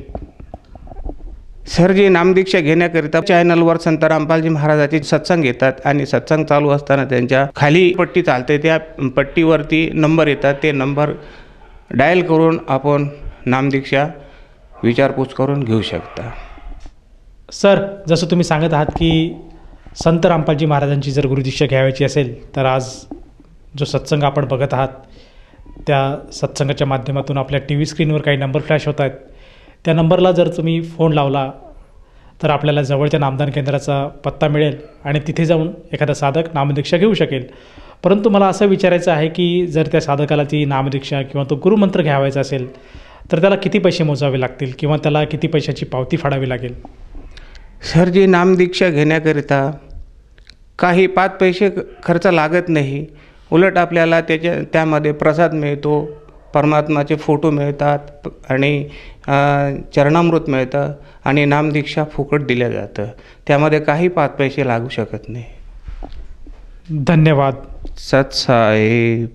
सर जी, नामदीक्षा घेण्याकरिता चॅनलवर संत रामपालजी महाराजांचे सत्संग येतात आणि सत्संग चालू असताना त्यांच्या खाली पट्टी चालते, त्या पट्टीवरती नंबर येतात. ते नंबर डायल करून आपण नामदीक्षा विचारपूस करून घेऊ शकता. सर, जसं तुम्ही सांगत आहात की संत रामपालजी महाराजांची जर गुरुदीक्षा घ्यायची असेल तर आज जो सत्संग आपण बघत आहात त्या सत्संगाच्या माध्यमातून आपल्या टी व्ही स्क्रीनवर काही नंबर फ्लॅश होत आहेत. त्या नंबरला जर तुम्ही फोन लावला तर आपल्याला जवळच्या नामदान केंद्राचा पत्ता मिळेल आणि तिथे जाऊन एखादा साधक नामदीक्षा घेऊ शकेल. परंतु मला असं विचारायचं आहे की जर त्या साधकाला ती नामदीक्षा किंवा तो गुरुमंत्र घ्यावायचा असेल तर त्याला किती पैसे मोजावे लागतील किंवा त्याला किती पैशाची पावती फाडावी लागेल? सर जी, नामदीक्षा घेण्याकरिता काही 5 पैसे खर्च लागत नाही. उलट आपल्याला त्यामध्ये प्रसाद मिळतो, परमात्माचे फोटो मिळतात आणि चरणामृत मिळतं आणि नामदीक्षा फुकट दिल्या जातं. त्यामध्ये काही 5 पैसे लागू शकत नाही. धन्यवाद. सत्साहेब.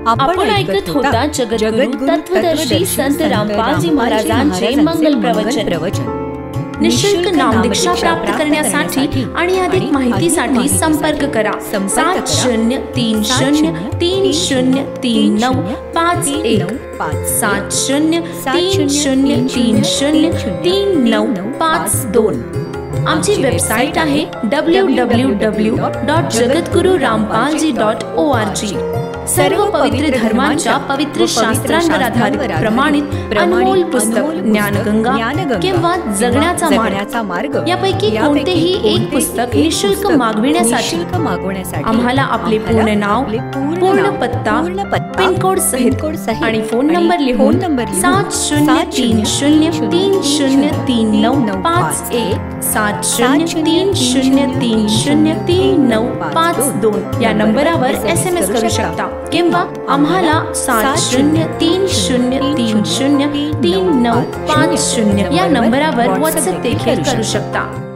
आपण ऐकत होता जगद्गुरु तत्वदर्शी संत रामपालजी महाराजांचे मंगल प्रवचन. निःशुल्क नामदीक्षा प्राप्त करण्यासाठी आणि अधिक माहितीसाठी संपर्क करा 7030303951 7030303952. आमची वेबसाईट आहे www.jagadgururampalji.org. सर्व पवित्र धर्मांच्या पवित्र शास्त्रांवर आधारित प्रमाणित अनमोल पुस्तक ज्ञानगंगा किंवा जगण्याचा मार्ग यापैकी कोणतेही एक पुस्तक निःशुल्क मागविण्यासाठी आम्हाला आपले पूर्ण नाव, पूर्ण पत्ता, पिनकोड सहित आणि फोन नंबर लिहून 7030303951 7030303952 या नंबरावर SMS करू शकता किंवा आम्हाला 7030303950 या नंबरावर WhatsApp देखील करू शकता.